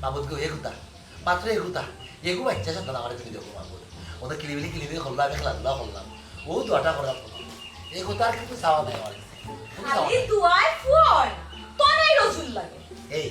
বাবুদ গো এগুতা মাত্র এগুতা এগু বাচ্চা সন্তান আমার তুমি দেখো বাবু ওদের কিলিবিলি করলাম খেলাধুলা করলাম ও দোয়াটা করার এগুতা আর কিন্তু চাওয়া নাই আমার খালি দুয়াই ফোন তোরে রসুল লাগে এই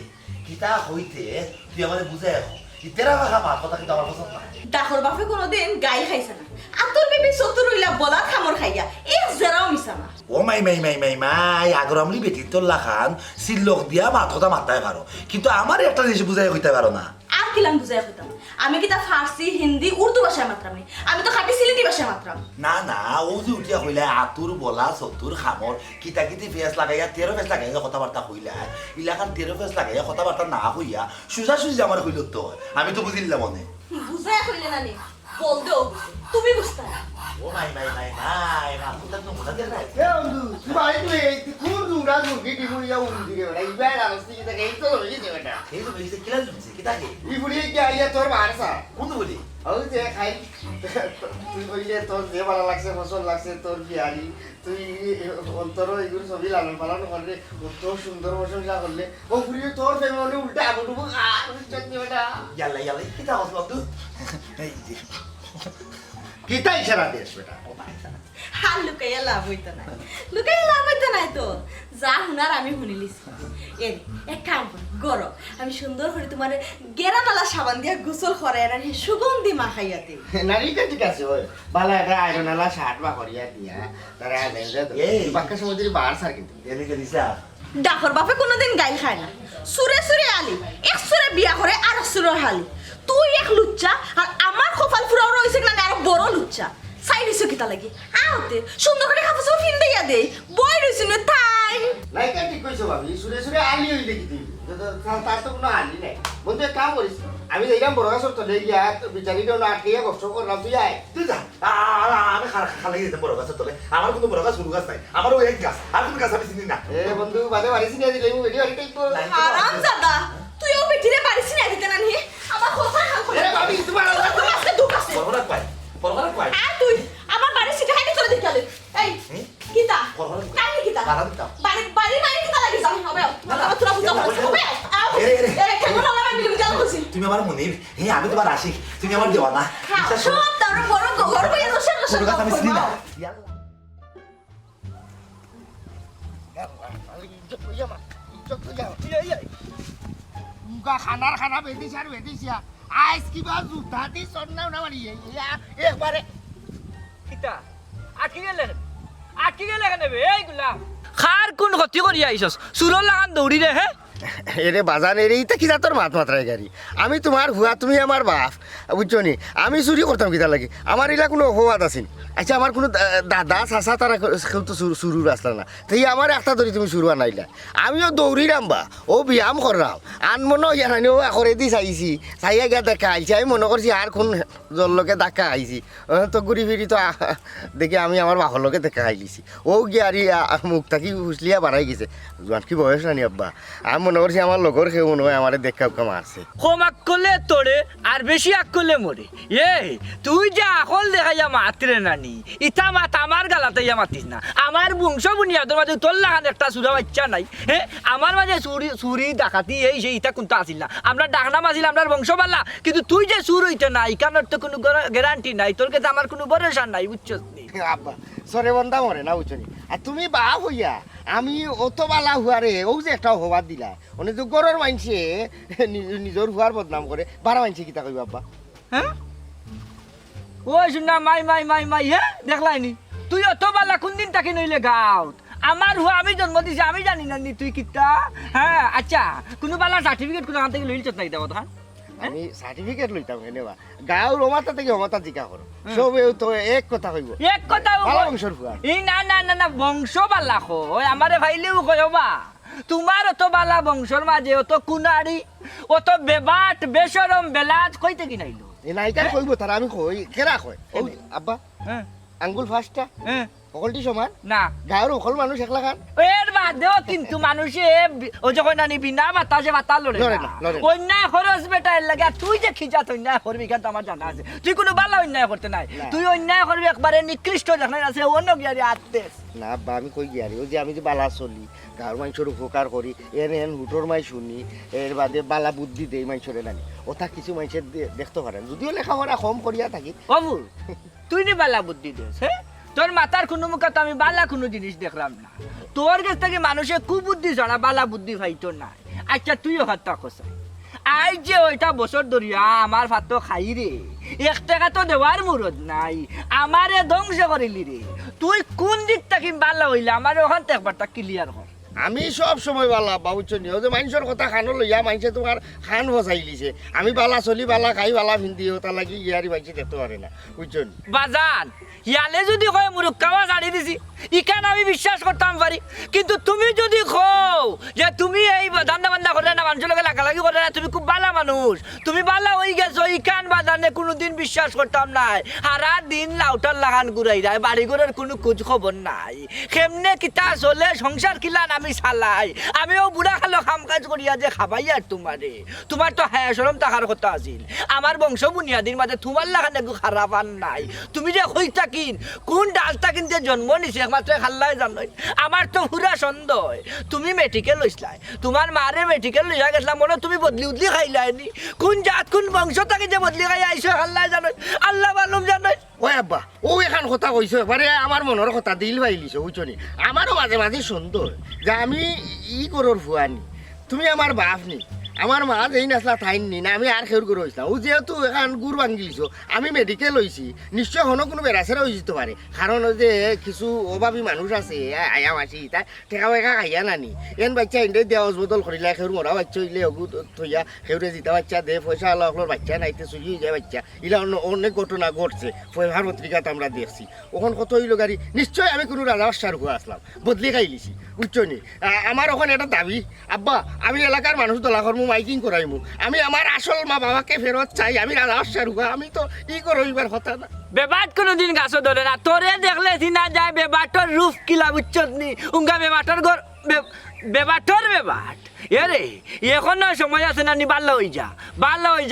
কিতা হইতে তুই আমারে বুঝাই রাখো ইতেরা কথা মা কথা কিন্তু আমার পছন্দ না ডাকর বাপে কোনোদিন গাই খাইছে না আতর বেবি সতুর হইলা বলা খামর খাইয়া এক জেরাও মিছা না ও মাই আগর আমলি বেটি তোল্লা খান সিল্লক দিয়া মাথা মাথায় পারো কিন্তু আমার একটা জিনিস বুঝাই হইতে পারো না আর কিলাম বুঝাই হইতাম আমি কি তা ফার্সি হিন্দি উর্দু ভাষায় মাত্রাম আমি তো খাটি সিলেটি ভাষায় মাত্রাম না না ও যে উঠিয়া হইলা আতুর বলা সতুর খামর কিতা কিতি ফেস লাগাইয়া 13 ফেস লাগাইয়া কথাবার্তা হইলা ইলাকান 13 ফেস লাগাইয়া কথাবার্তা না হইয়া সুজা সুজি আমার হইল তো আমি তো বুঝিলাম মনে বুঝাই হইলে না নি বল দেও তুমি বুঝতা না ও মাই মাথা তো বুঝা দে না এ বন্ধু ভাই তুই কোন দুরা মুরগি দি মুড়িয়া উন্দি রে ভাই ইবা রাস্তি কি তাকে এই তো লই দে বেটা এই তো বেশি কিলা জুমছে কিতা কি ই বুড়ি কি আইয়া তোর মারসা কোন বলি ও যে খাই তুই কইলে তোর যে ভালো লাগছে ফসল লাগছে তোর বিয়ারি তুই অন্তর এগুলো সবই লালন পালন করলে কত সুন্দর প্রশংসা করলে ও বুড়ি তোর ফ্যামিলি উল্টা আবুডুবু আর চটনি বেটা ইয়াল্লা কিতা হস বাবু এই কিতা ইশারা দেস বেটা হাল লুকাইয়া লাভ হইতো না লুকাইয়া লাভ হইতো না তো যা হুনার আমি শুনিলিছি এর এক কাম কর গরো আমি সুন্দর করে তোমার গেরানালা সাবান দিয়া গোসল করাই আর সুগন্ধি মাখাইয়া দিই নারীটা ঠিক আছে ওই বালা একটা আয়রনালা শার্ট বা করিয়া দিয়া তারা এই বাক্কা সমুদ্রের বার সার কিন্তু এদিকে দিছা ডাকর বাপে কোনোদিন গাইল খায় না সুরে সুরে আলি এক সুরে বিয়া করে আর সুরে হালি তুই এক লুচ্চা আর আমার কপাল ফুরাও রইছে না আর বড় লুচ্চা সাইড হইছে কিতা লাগি আওতে সুন্দর করে খাফা সব ফিন দিয়া দে বই রইছে না তাই লাইকা ঠিক কইছো ভাবি সুরে সুরে আলি হইলে কি তুই তার তো কোনো আলি নাই বন্ধু এক কাম করিস আমি যাইলাম বড় গাছ তো লেগে বিচারিটাও না আটকে কষ্ট করলাম তুই আয় তুই যা আমি খালাই দিতে বড় গাছের তলে আমার কোনো বড় গাছ গাছ নাই আমারও এক গাছ আর কোনো গাছ আমি চিনি না এ বন্ধু বাদে বাড়িছি নিয়ে দিলে ভিডিও আইটাই তো আরাম জাদা তুইও বেটিরে পারিস না দিতে না নি আমার কথা হাল করে এ ভাবি তোমার আজকে দুঃখ আছে বড় পাই আর তুই আমার বাড়ি সিটা হাইতে চলে দিতে এই কিতা কানি কিতা বাড়ি মানে কিতা লাগি যাও হবে না তোরা বুঝা হবে এ কেমন লাগা বিলি জাল বসি তুমি আমার মনে আমি তোমার আশিক তুমি আমার দেওয়ানা সব তার বড় ঘর বই রসে বড় গাছ আমি চিনি না খানার খানা বেদিস আর বেদিসিয়া আইস কিবা জুতা দি সন্না না মারি একবারে কিতা আটকি গেলে কেন এইগুলা খার কোন ক্ষতি করি আইসস চুরর লাগান দৌড়ি রে হে এরে বাজান এরে ইতা কিতা তোর মাত মাত্রায় গাড়ি আমি তোমার হুয়া তুমি আমার বাপ বুঝছো নি আমি চুরি করতাম কিতা লাগি আমার এলা কোনো অপবাদ আছিল আচ্ছা আমার কোনো দাদা চাচা তারা কেউ তো শুরুর আসলা না তাই আমার একটা ধরি তুমি শুরু আনাইলা আমিও দৌড়ি রামবা ও ব্যায়াম করলাম আন মনে হয় জানি ও করে দি চাইছি চাইয়া গিয়া দেখা আইছি আমি মনে করছি আর কোন জলকে দেখা আইছি তো ঘুরি ফিরি তো দেখি আমি আমার বাপর লোকে দেখা আইলিছি ও গিয়ারি মুখ থাকি হুসলিয়া বাড়াই গেছে জোয়ান কি বয়স নানি আব্বা আমি মনে করছি আমার লগর কেউ মনে হয় আমার দেখা মারছে কম আক করলে তোরে আর বেশি আক করলে মরে তুই যা আকল দেখাইয়া মাতরে নানি ইটা মাত আমার গালাতে ইয়া মাতিস না আমার বংশ বুনিয়াদের মাঝে তোর লাগান একটা সুরা বাচ্চা নাই আমার মাঝে চুরি ডাকাতি এই সেই ইটা কোনটা আসিল না আমরা ডাকনাম আসিল আমরা বংশ পাল্লা কিন্তু তুই যে সুর হইতে না ইকানোর তো কোনো গ্যারান্টি নাই তোর কাছে আমার কোনো ভরসা নাই বুঝছস নি আব্বা সরে বন্ধা মরে না বুঝছো আর তুমি বাপ হইয়া আমি অত বালা হুয়ারে ও যে একটা হবার দিলা অনেক তো গরর মানছে নিজের হুয়ার বদনাম করে বারা মানছে কিতা কইবা আব্বা হ্যাঁ ওই শুনা মাই দেখলাইনি তুই অত বালা কোন দিন তাকে নইলে গাঁত আমার হুয়া আমি জন্ম দিছি আমি জানি না নি তুই কিতা হ্যাঁ আচ্ছা কোনো বালা সার্টিফিকেট কোনো হাতে লইল চত নাই দেব তখন আমি সার্টিফিকেট লইতাম এনেবা গাঁও রমাতা থেকে হমাতা জিকা করো সব তো এক কথা কইব এক কথা বালা বংশর হুয়া এই না বংশ বালা কই আমারে ভাইলেও কইবা তোমার অত বালা বংশর মাঝে অত কুনারি অত বেবাট বেশরম বেলাজ কইতে কি নাইলো এ নাইকা কইব তারা আমি কই কেরা কই ও আব্বা হ্যাঁ আঙ্গুল ফাস্টটা হ্যাঁ সকলটি সমান না গাঁৱৰ সকল মানুষ একলা খান এর বাদেও কিন্তু মানুষে ওই যখন নানি বিনা বাতাসে বাতা লড়ে লড়ে না না, লড়ে না। অন্যায় খরচ বেটা এর লাগে আর তুই যে খিজাত অন্যায় করবি কেন আমার জানা আছে তুই কোনো বালা অন্যায় করতে নাই না। তুই অন্যায় করবি একবারে নিকৃষ্ট দেখাই আছে অন্য গিয়ারি আত্মেস না আব্বা আমি কই গিয়ারি ও যে আমি যে বালা চলি গাঁৱৰ মানুষের উপকার করি এন হুটোর মাই শুনি এর বাদে বালা বুদ্ধি দেই মানুষের নানি ওটা কিছু মানুষের দেখতে পারেন যদিও লেখাপড়া কম করিয়া থাকি বাবু তুই নি বালা বুদ্ধি দেস হ্যাঁ তোর মাথার কোনো মুখে তো আমি বালা কোনো জিনিস দেখলাম না তোর কাছ থেকে মানুষের কুবুদ্ধি ছাড়া বালা বুদ্ধি পাইতো না আচ্ছা তুইও হাতটা খসাই আই যে ওইটা বছর ধরিয়া আমার ভাত খাই রে 1 টাকা তো দেওয়ার মুরদ নাই আমারে ধ্বংস করিলি রে তুই কোন দিক থেকে বালা হইলে আমার ওখান থেকে একবারটা ক্লিয়ার কর আমি সব সময় বালা বাবুচ্ছ নিও যে মানুষের কথা খানো লইয়া মানুষে তোমার খান বসাই লিছে আমি বালা চলি বালা খাই বালা ভিন্দি ওটা লাগি ইয়ারি মানুষে দেখতে পারে না বুঝছেন বাজান ইয়ালে যদি কয় মুরুক্কাওয়া জানি দিছি ইকান আমি বিশ্বাস করতাম পারি কিন্তু তুমি যদি কও যে তুমি এই দান্দা বান্দা করে না মানুষের লগে লাগালাগি করে না তুমি খুব ভালো মানুষ তুমি ভালো হই গেছো ইকান বাজানে কোনোদিন বিশ্বাস করতাম নাই সারা দিন লাউটার লাগান ঘুরাই যায় বাড়ি ঘরের কোনো খোঁজ খবর নাই কেমনে কিতা চলে সংসার কিলান আমি চালাই আমিও বুড়া খালো কাম কাজ করিয়া যে খাবাই আর তোমার তো হায়া শরম থাকার কথা আছিল আমার বংশ বুনিয়াদির মাঝে তোমার লাগান একটু খারাপ আর নাই তুমি যে হই থাকিন কোন ডালটা কিনতে জন্ম নিছে একমাত্র খাল্লাই জানোই আমার তো পুরা সন্দেহ তুমি মেডিকেল লইছলাই তোমার মারে মেডিকেল লইয়া গেছলা মনে তুমি বদলি উদলি খাইলাইনি কোন জাত কোন বংশ থাকি যে বদলি খাই আইছো খাল্লাই জানোই আল্লাহ মালুম জানোই ওই আব্বা ও এখান কথা কইছো এবারে আমার মনের কথা দিল বাইলিছো বুঝছনি আমারও মাঝে মাঝে সুন্দর যে আমি ই করোর ফুয়ানি তুমি আমার বাপ নি আমার মা যেই নাচলা ঠাইন নি না আমি আর খেউর করে হইছিলাম ও যেহেতু এখন গুড় ভাঙিলিছো আমি মেডিকেল হইছি নিশ্চয় হনো কোনো বেড়াছেরা হয়ে যেতে পারে কারণ ওই যে কিছু অভাবী মানুষ আছে আয়া মাসি তা টেকা বেকা খাইয়া নানি এন বাচ্চা ইন্ডে দেওয়াজ বদল করিলে খেউর মরা বাচ্চা হইলে অগু থইয়া খেউরে জিতা বাচ্চা দে পয়সা আল্লাহ বাচ্চা নাইতে চুরি হয়ে যায় বাচ্চা ইলা অনেক ঘটনা ঘটছে ফেভার পত্রিকাতে আমরা দেখছি ওখান কত হইল গাড়ি নিশ্চয় আমি কোনো রাজা বাসার হয়ে আসলাম বদলি খাইলিছি বুঝছনি আমার ওখানে একটা দাবি আব্বা আমি এলাকার মানুষ দলাকর্ম মাইকিং করাইমু আমি আমার আসল মা বাবাকে ফেরত চাই আমি রাজা বাসার হয়ে আমি তো ই করইবার কথা না বেবাট কোনোদিন গাছও ধরে না তোরে দেখলে চিনা যায় বেবাটর রূপ কিলা বুঝছত নি উঙ্গা বেবাটর ঘর বেবাটর বেবাট এরে এখনো সময় আছে না নি বাল্লা হয়ে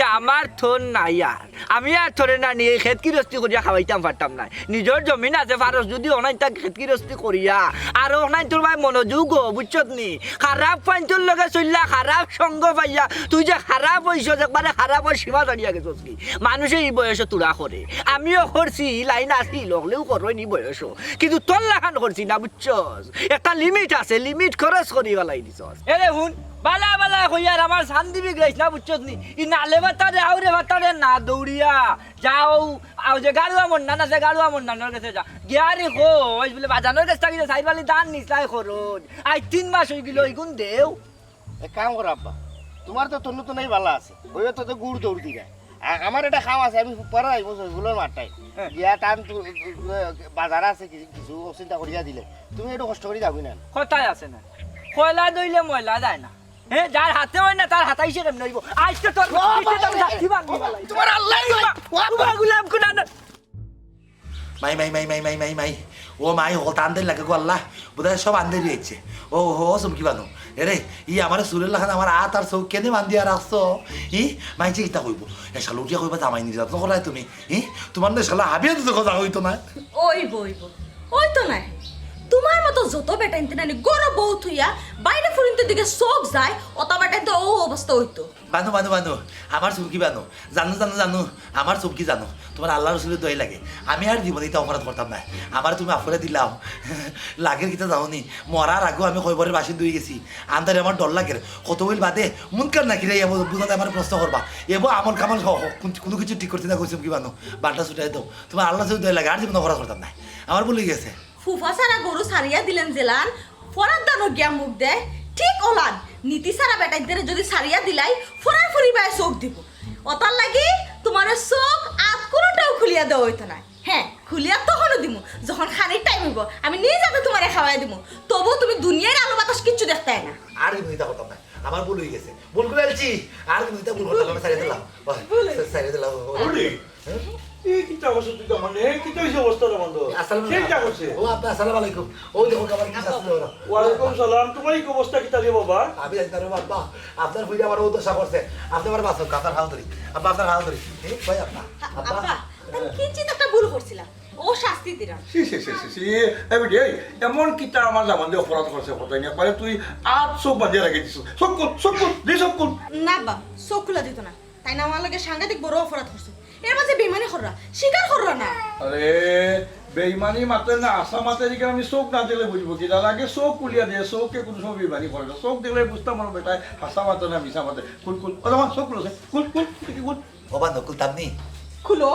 যা আমার থন নাই আর আমি আর থরে না নিয়ে খেত কিরস্তি করিয়া খাওয়াইতাম পারতাম না নিজের জমিন আছে ফারস যদি অনাই তাক খেত কিরস্তি করিয়া আর অনাই তোর ভাই মনোযোগ বুঝছত নি খারাপ পাইন্তর লগে চললা খারাপ সঙ্গ পাইয়া তুই যে খারাপ হইছ একবারে খারাপ হয়ে সীমা দাঁড়িয়ে গেছস কি মানুষে এই বয়সে তুলা করে আমিও করছি লাইন আসি লগলেও করই নি বয়স কিন্তু তোর লাখান করছি না বুঝছস একটা লিমিট আছে লিমিট খরচ করি গলাই দিছস এরে হুন বালা বালা কইয়ার আমার শান্তি গেছ না বুঝছস নি ই নালে বাতারে আউরে বাতারে না দৌড়িয়া যাও আও যে গাড়ুয়া মন না যে গাড়ুয়া মন নার কাছে যা গিয়ারি কই বলে বাজানোর কাছে থাকি সাইবালি দান নিছলাই খরচ আই 3 মাস হই গেল ইগুন দেও এক কাম কর আব্বা তোমার তো তন্ন তো নাই বালা আছে ওই তো গুড় দৌড় দি যায় আমার এটা খাওয়া আছে আমি পরে আইবো সইগুলোর মাঠটাই গিয়া টান বাজার আছে কিছু চিন্তা করিয়া দিলে তুমি একটু কষ্ট করে যাবি না কথাই আছে না কয়লা দইলে ময়লা যায় না হ্যাঁ যার হাতে হয় না তার হাতাইছে কেমন হইব আজকে তোর যাচ্ছি বাঙ্গি বালাই তোমার আল্লাহ গুলাম কুনা মাই ও মাই হতা আনতে লাগে গো আল্লাহ বোধহয় সব আনতে দিয়েছে ও হো চমকি বানো এরে ই আমার সুরের লাখান আমার আত আর চৌ কেনে বান্ধি আর আসছো ই মাইছে কিতা কইব এ শালুটিয়া কইবা জামাই নিয়ে যাত করাই তুমি ই তোমার না শালা হাবিয়া তো কথা হইতো না ওই তো নাই তোমার মতো যত বেটা ইনতে নানি গরো বউ থুইয়া বাইরে ফুরিনতে দিকে চোখ যায় অত বেটা তো ও অবস্থা হইতো বানো আমার চুমকি বানো জানো আমার চুমকি জানো তোমার আল্লাহ রসুলের দয় লাগে আমি আর জীবনে এটা অপরাধ করতাম না আমার তুমি আফরে দিলাম লাগের কিতা যাওনি মরার আগেও আমি কয়বারের বাসিন দুই গেছি আন্দারে আমার ডর লাগের কত বইল বাদে মুনকার নাকি রে বুঝাতে আমার প্রশ্ন করবা এবো আমল কামাল কোনো কিছু ঠিক করতে না কই চুমকি বানো বালটা ছুটাই দাও তোমার আল্লাহ রসুলের দয় লাগে আর জীবনে অপরাধ করতাম না আমার বলে গেছে ফুফা সারা গরু সারিয়া দিলেন জেলান ফরার দানো গিয়া মুখ দেয় ঠিক ওলান নীতি সারা বেটাইদের যদি সারিয়া দিলাই ফরার ফুরি বাই চোখ দিব অতার লাগি তোমার চোখ আত কোনোটাও খুলিয়া দেওয়া হইতো না হ্যাঁ খুলিয়া তখনও দিব যখন খানির টাইম হইব আমি নিয়ে যাবে তোমারে খাওয়াই দিব তবু তুমি দুনিয়ার আলো বাতাস কিচ্ছু দেখতে না আর জীবনে এটা করতাম না আমার ভুল হয়ে গেছে ভুল করে আলছি আর জীবনে ভুল করতাম সারিয়ে দিলাম এই কিতা করছে তুই মানে কিতা হইছে অবস্থা বন্ধ কিতা করছে ও আপনি আসসালামু আলাইকুম ওই দেখো আমার কি আসলে ওরা ওয়ালাইকুম সালাম তোমার কি অবস্থা কিতা রে বাবা আমি জানি বাবা আপনার বুঝে আমার উদ্দেশ্য করছে আপনি আমার বাসন কাতার হাও ধরি আব্বা আপনার হাও ধরি এই ভাই আপনা আব্বা আব্বা আমি কিঞ্চিত একটা ভুল করছিলাম ও শাস্তি দিলাম সি এই এমন কিতা আমার জামান দিয়ে অপরাধ করছে কথাই না পারে তুই আট চোখ বাঁধিয়ে রেখে দিছিস সব কর দি সব কর না বা চোখ খুলা দিত না তাই না আমার লাগে সাংঘাতিক বড় অপরাধ করছে এর মাঝে বেমানি কররা স্বীকার কররা না আরে বেইমানি মাতে না আসা মাতে দিকে আমি চোখ না দিলে বুঝবো কি তার আগে চোখ কুলিয়া দিয়ে চোখকে কোনো সময় বেইমানি করে না চোখ দিলে বুঝতাম আমার বেটায় হাসা মাতে না মিশা মাতে কুল ও আমার চোখ খুলেছে কুল ও বান্ধব কুলতামনি খুলো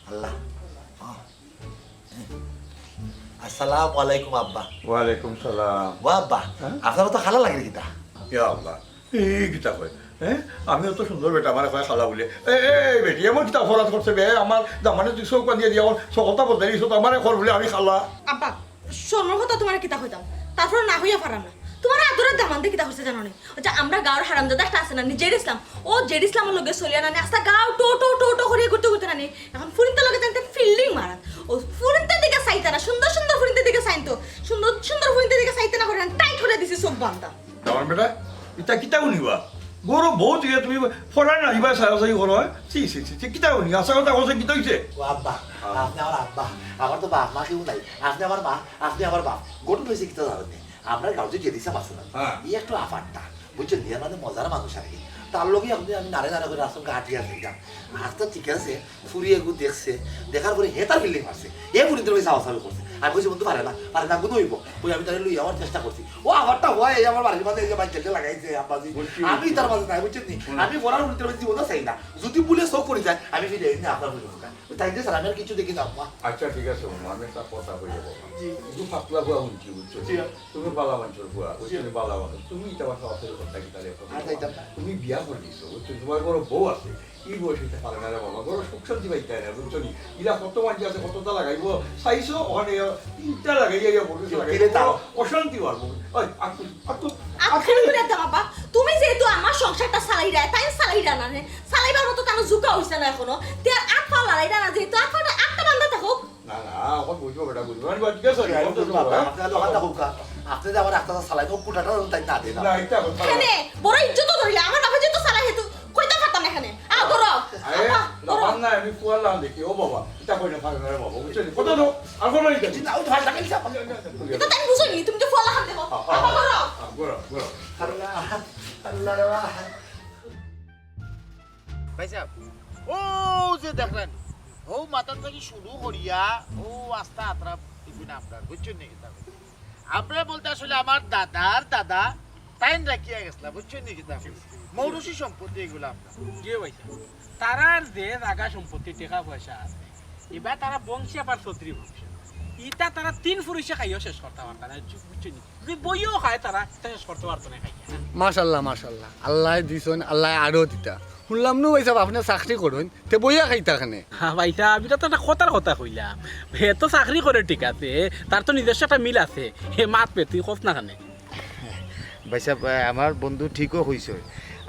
আল্লাহ আসসালামু আলাইকুম আব্বা ওয়ালাইকুম সালাম ও আব্বা আপনার তো খালা লাগে কিতা ইয়া আল্লাহ এই কিতা কয় হ্যাঁ আমিও তো সুন্দর বেটা আমার কয় খালা বলে এই বেটি এমন কিতা অপরাধ করছে বে আমার দামানে তুই চোখ বাঁধিয়ে দিয়া সকলটা বদলাই দিছ আমার ঘর বলে আমি খালা আব্বা সোনার কথা তোমার কিতা হইতাম তারপর না হইয়া পারাম না তোমার আদরের দামান দিয়ে কিতা হচ্ছে জানো নি যে আমরা গাঁর হারামজাদা একটা আছে না জেড ইসলাম ও জেড ইসলামের লগে চলিয়া নানি আস্তা গাঁও টো টো টো টো করে ঘুরতে নানি এখন ফুরিনতে লগে জানতে ফিল্ডিং মারাত ও ফুরিনতে দিকে চাইতে না সুন্দর সুন্দর ফুরিনতে দিকে চাইতো সুন্দর সুন্দর ফুরিনতে দিকে চাইতে না করে টাইট করে দিছি সব বান্দা আমার বেটা ইতা কিতা শুনিবা গরু বহুত ইয়ে তুমি ফরাই না ইবা সারা সারি করো সি কিতা শুনি আশা কথা কৈছে কিতা হইছে ও আব্বা আপনি আমার আব্বা আমার তো বাপ মা কেউ নাই আপনি আমার মা আপনি আমার বাপ গঠন হয়েছে কিতা জানেন আপনার গাঁও যে জেদিসাম আছে না ই একটু আফারটা বুঝছেন নিয়ে মানে মজার মানুষ আর কি তার লগে আপনি আমি নাড়ে নাড়ে করে আসলাম হাঁটিয়ে আসলাম হাতটা ঠিক আছে ফুরিয়ে গু দেখছে দেখার পরে হে তার বিল্ডিং মারছে এ ফুরিতে রয়েছে আওয়াজ করছে আমি বলছি বন্ধু পারে না গুণ হইব ওই আমি তাহলে লুই আমার চেষ্টা করছি ও আবারটা হয় আমার বাড়ির মাঝে এই যে বাইক লাগাইছে আব্বাজি আমি তার মাঝে নাই বুঝছেন নি আমি বলার উল্টে জীবন চাই না যদি বলে শো করে যায় আমি ফিরে না আপনার বুঝে তাই যে স্যার আমি আর কিছু দেখি না আব্বা আচ্ছা ঠিক আছে আমি একটা কথা বলে যাবো একটু পাতলা বুয়া শুনছি বুঝছো তুমি বালা মানুষের বুয়া তুমি বালা মানুষ তুমি এটা বাসা অসের কথা কি তাহলে তুমি বিয়া করে দিছো বুঝছো তোমার বড় বউ আছে এই বয়সে পারে না রে বাবা বড় সুখ শান্তি পাইতে না বুঝছো নি ইরা কত মানুষ আছে কতটা লাগাইবো চাইছো ওখানে তিনটা লাগাইয়া বলছো লাগাইবো অশান্তি বাড়বো ওই আখের করে দাও বাবা তুমি যেহেতু আমার সংসারটা চালাইরা তাই চালাইরা না চালাইবার মতো তার ঝুঁকা হইছে না এখনো তে আর আটপা লড়াইরা না যেহেতু আটটা বান্ধা থাকুক না এখন বুঝবো বেটা বুঝবো আমি ঠিক আছে আপনি যে আমার একটা চালাই তো কুটাটা তাই না দেন না এটা কথা এখানে বড় ইজ্জত ধরিলে আমার বাবা যেহেতু চালাই হেতু কইতা পারতাম না এখানে ধরো লাগান না আমি ফুয়ালাম দেখি ও বাবা এটা কইনা পারে না রে বাবা বুঝছো নি কত দাও আর কোন নাই দেখি না ও ভাই লাগাইছে এটা তাই বুঝনি তুমি তো ফলা হাত দেবো ধরো গোরা আল্লাহ আল্লাহ রে বাবা ভাই সাহেব ও যে দেখলেন ও মাথা থেকে শুরু করিয়া ও আস্তা আত্রা ইপিন আপনার বুঝছেন নাকি তা আমরা বলতে আসলে আমার দাদার দাদা টাইম রাখিয়া গেছিলাম বুঝছেন নাকি তা মৌরসি সম্পত্তি এগুলো আপনার কে ভাইসা তারার যে জায়গা সম্পত্তি টাকা পয়সা আছে এবার তারা বংশী আবার চৌধুরী বংশ ইটা তারা 3 পুরুষে খাইও শেষ করতে পারত না বুঝছেন যদি বইও খায় তারা শেষ করতে পারতো না খাইয়া মাশাল্লাহ মাশাল্লাহ আল্লাহ দিছন আল্লাহ আরো দিতা শুনলাম নো ভাইসাব আপনি চাকরি করুন তে বইয়া খাইতা খানে হ্যাঁ ভাইসা আমি তো একটা কথার কথা কইলাম হে তো চাকরি করে ঠিক আছে তার তো নিজস্ব একটা মিল আছে হে মাত পেতি খোঁজ না খানে ভাই সাহেব আমার বন্ধু ঠিকও হয়েছে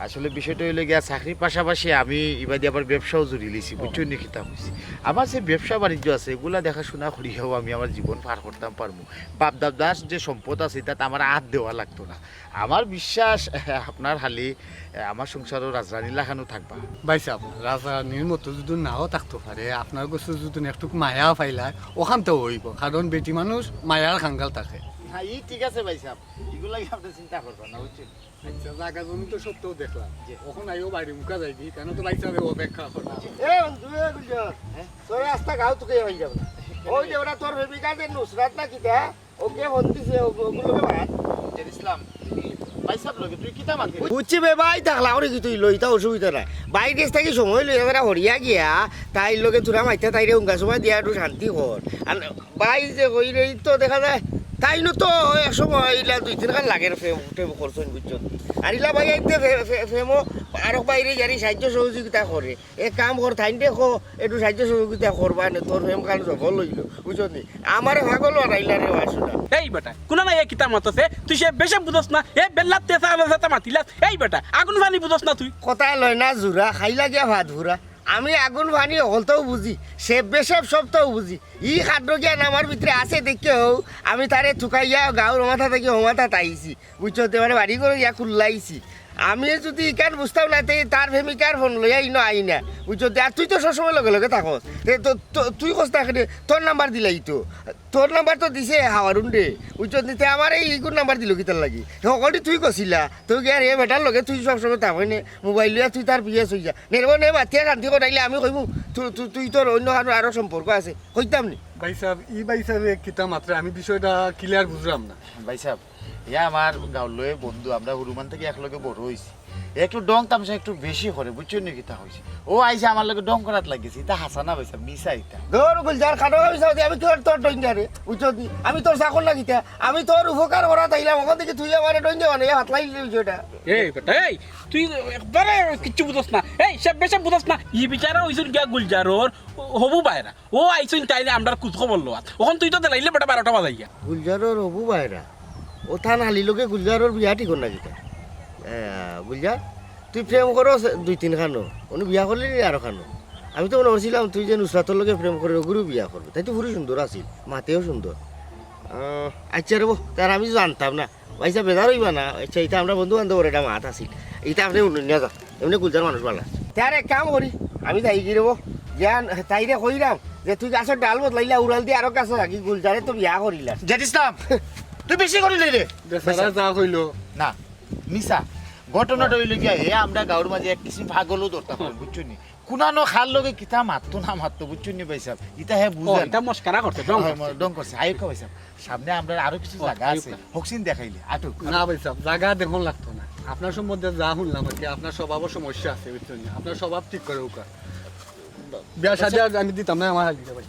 আসলে বিষয়টা হইলে গিয়া চাকরির পাশাপাশি আমি এবার আবার ব্যবসাও জড়িয়ে লিছি বুঝছেন নাকি তা হয়েছি আমার যে ব্যবসা বাণিজ্য আছে এগুলা দেখাশোনা করিয়াও আমি আমার জীবন পার করতাম পারবো বাপ দাদার যে সম্পদ আছে তাতে আমার হাত দেওয়া লাগতো না আমার বিশ্বাস আপনার হালি আমার সংসারও রাজরানী লাগানো থাকবা ভাইসাব রাজানির মতো যদি নাও থাকতে পারে আপনার কাছে যদি একটু মায়া পাইলা ওখান তো হইব কারণ বেটি মানুষ মায়ার খাঙ্গাল থাকে হ্যাঁ ই ঠিক আছে ভাই সাহেব এগুলা কি আপনি চিন্তা করবেন না বুঝছেন আচ্ছা জায়গা জমি তো সত্যও দেখলাম ওখান আইও বাইরে মুখা যাইবি কেন তো ভাইসাবে অপেক্ষা করবো এ বন্ধু এ গুলজার তোর রাস্তা গাও তোকে হয়ে যাবে না ওই যে ওরা তোর ভেবিকা যে নুসরাত না কিতা ওকে ফোন দিছে ওগুলোকে ভাত ইসলাম ভাই সাহেব লগে তুই কিতা মাতি বুঝছি বে ভাই থাকলা ওরে কি তুই লইতা অসুবিধা নাই বাইরে দেশ থেকে সময় লই আমরা হরিয়া গিয়া তাই লগে তোরা মাইতা তাইরে উঙ্গা সময় দিয়া একটু শান্তি কর আর ভাই যে কইরে তো দেখা যায় তাই তো এক সময় ইলা 2-3 খান লাগে ফেম করছেন বুঝছো আর ইলা ভাই আইতে ফেমো আরো বাইরে জানি সাহায্য সহযোগিতা করে এ কাম কর থাইন দেখো একটু সাহায্য সহযোগিতা করবা না তোর ফেম কাল সফল লইল বুঝছো নি আমার ভাগল আইলা রে আসুনা এই বেটা কোন না এই কিতা মতছে তুই সে বেশে বুঝছ না এ বেল্লাত তেসা বেসা মাতিলাস এই বেটা আগুন পানি বুঝছ না তুই কথা লয় না জুরা খাইলা গিয়া ভাত ভুরা আমি আগুন পানি হলতেও বুঝি সে বেসব সবটাও বুঝি ই খাদ্য জ্ঞান আমার ভিতরে আছে দেখেও আমি তারে থুকাইয়া গাঁর মাথা থেকে হোমাথা তাইছি বুঝছো মানে বাড়ি করে ইয়া খুল্লাইছি আমি যদি ইকান বুঝতাম না তার প্রেমিকার ফোন লইয়া ইনো আই না বুঝছো আর তুই তো সবসময় লগে লগে থাকস তুই কস থাকে তোর নাম্বার দিলাই তো তোর নাম্বার তো দিছে হাওয়ারুন রে বুঝছো নিতে আমার এই ইগুর নাম্বার দিল কিতার লাগি সকলটি তুই কছিলা তুই কি আর এ বেটার লগে তুই সবসময় থাকই নে মোবাইল লইয়া তুই তার বিয়ে চই যা নেব নে মাতিয়া শান্তি করাইলে আমি কইমু তুই তোর অন্য আরো সম্পর্ক আছে কইতাম নি ভাই সাহেব ভাই সাহেব কিতা মাত্র আমি বিষয়টা ক্লিয়ার বুঝলাম না ভাই সাহেব ইয়া আমার গাঁৱলৈ বন্ধু আমরা হনুমান থেকে একলগে বড় হয়েছি একটু ডং তামসা একটু বেশি করে বুঝছো নাকি তা হয়েছে ও আইসা আমার লগে ডং করাত লাগিয়েছে তা হাসানা ভাই সাহেব মিশা ইতা ধর গুলজার খাটো আমি সাথে আমি তোর ডইঙ্গা রে বুঝছো আমি তোর চাকর লাগিতা আমি তোর উপকার করা তাইলাম ওখান থেকে তুই আমার ডইঙ্গা মানে হাত লাইলি বিষয়টা এই বেটা এই তুই একবারে কিচ্ছু বুঝস না এই সব বেশি বুঝস না ই বিচারা হইছুন গিয়া গুলজারর হবু বাইরা ও আইছুন তাইলে আমরা কুত খবর লওয়াত ওখান তুই তো দেলাইলে বেটা 12টা বাজাইয়া গুলজারর হবু বাইরা ও থান হালিলোকে গুলজারর বিয়া ঠিক না কিতা গুলজার তুই প্রেম করো 2-3 খানো উনি বিয়া করলি আরো খানো আমি তো মনে করছিলাম তুই যে নুসরাতর লগে প্রেম করে গুরু বিয়া করবে তাই তো পুরো সুন্দর আছিল মাতেও সুন্দর আচ্ছা রে তার আমি জানতাম না পয়সা বেজার হইবা না আচ্ছা এটা আমরা বন্ধু বান্ধব এটা মাত আছিল এটা আপনি নিয়ে যা এমনি গুলজার মানুষ ভালো তার এক কাম করি আমি তাই কি রেবো জ্ঞান তাইরে কইরাম যে তুই গাছের ডাল বদলাইলা উড়াল দিয়ে আরো গাছ রাখি গুলজারে তো বিয়া করিলা জেদ ইসলাম তুই বেশি করিলি রে বেচারা যা কইলো না মিশা ঘটনাটা হইল গিয়া হে আমরা গাঁৱৰ মাঝে এক কিসিম ভাগলও ধরতাম বুঝছো নি কুনানো খাল লগে কিতা মারতো না মারতো বুঝছো নি ভাই সাহেব ইতা হে বুঝেন এটা মস্কারা করতে ডং ডং করছে আয়ুকা ভাই সাহেব সামনে আমরা আরো কিছু জায়গা আছে হকসিন দেখাইলে আটক না ভাই সাহেব জায়গা দেখুন লাগতো না আপনার সম্বন্ধে যা শুনলাম আর কি আপনার স্বভাবও সমস্যা আছে বুঝছেন আপনার স্বভাব ঠিক করে উকা বিয়া শাদি আমি দিতাম না আমার হালিটা ভাই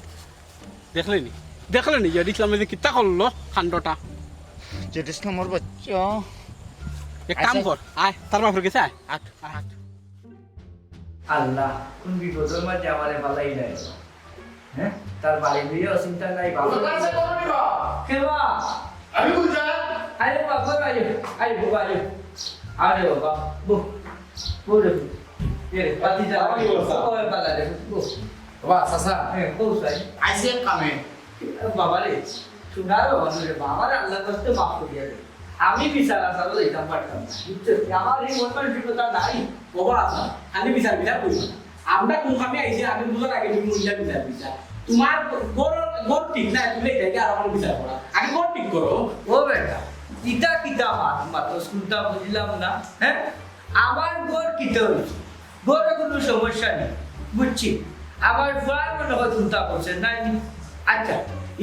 দেখলেনি যে দেখলাম যে কিতা করলো কাণ্ডটা জেদ ইসলামর বাচ্চা এক কাম কর আয় তার বাপের কাছে আয় আট আট আল্লাহ কোন বিপদের মাঝে আমারে বালাই নাই হ্যাঁ তার বাড়ি দিয়ে অচিন্তা নাই ভালো কেবা আমি বুঝা আরে বাবা আরে বাবা আরে বাবা বলে এ পাতি যা আমি বলছা ওই বালা রে বাবা সাসা বউসাই আইসে কামে বাবা রে শুনারো রে বাবা রে আল্লাহ করতে মাফ করিয়া দে আমি বিচার আসারও দিতাম পারতাম আমার এই মন মানসিকতা নাই খবর আছে আমি বিচার করি না আমরা কোন কামে আইছি আমি বুঝার আগে তুমি মহিলা বিচার তোমার গোর ঠিক না তুমি এটাকে আর আমার বিচার করা আগে গোর ঠিক করো ও বেটা কিতা কিতা মাত্র শুনতা বুঝলাম না হ্যাঁ আমার গোর কিতা হয়েছে গোরে কোনো সমস্যা নেই বুঝছি আমার প্রায় মনে হয় চিন্তা করছে নাই আচ্ছা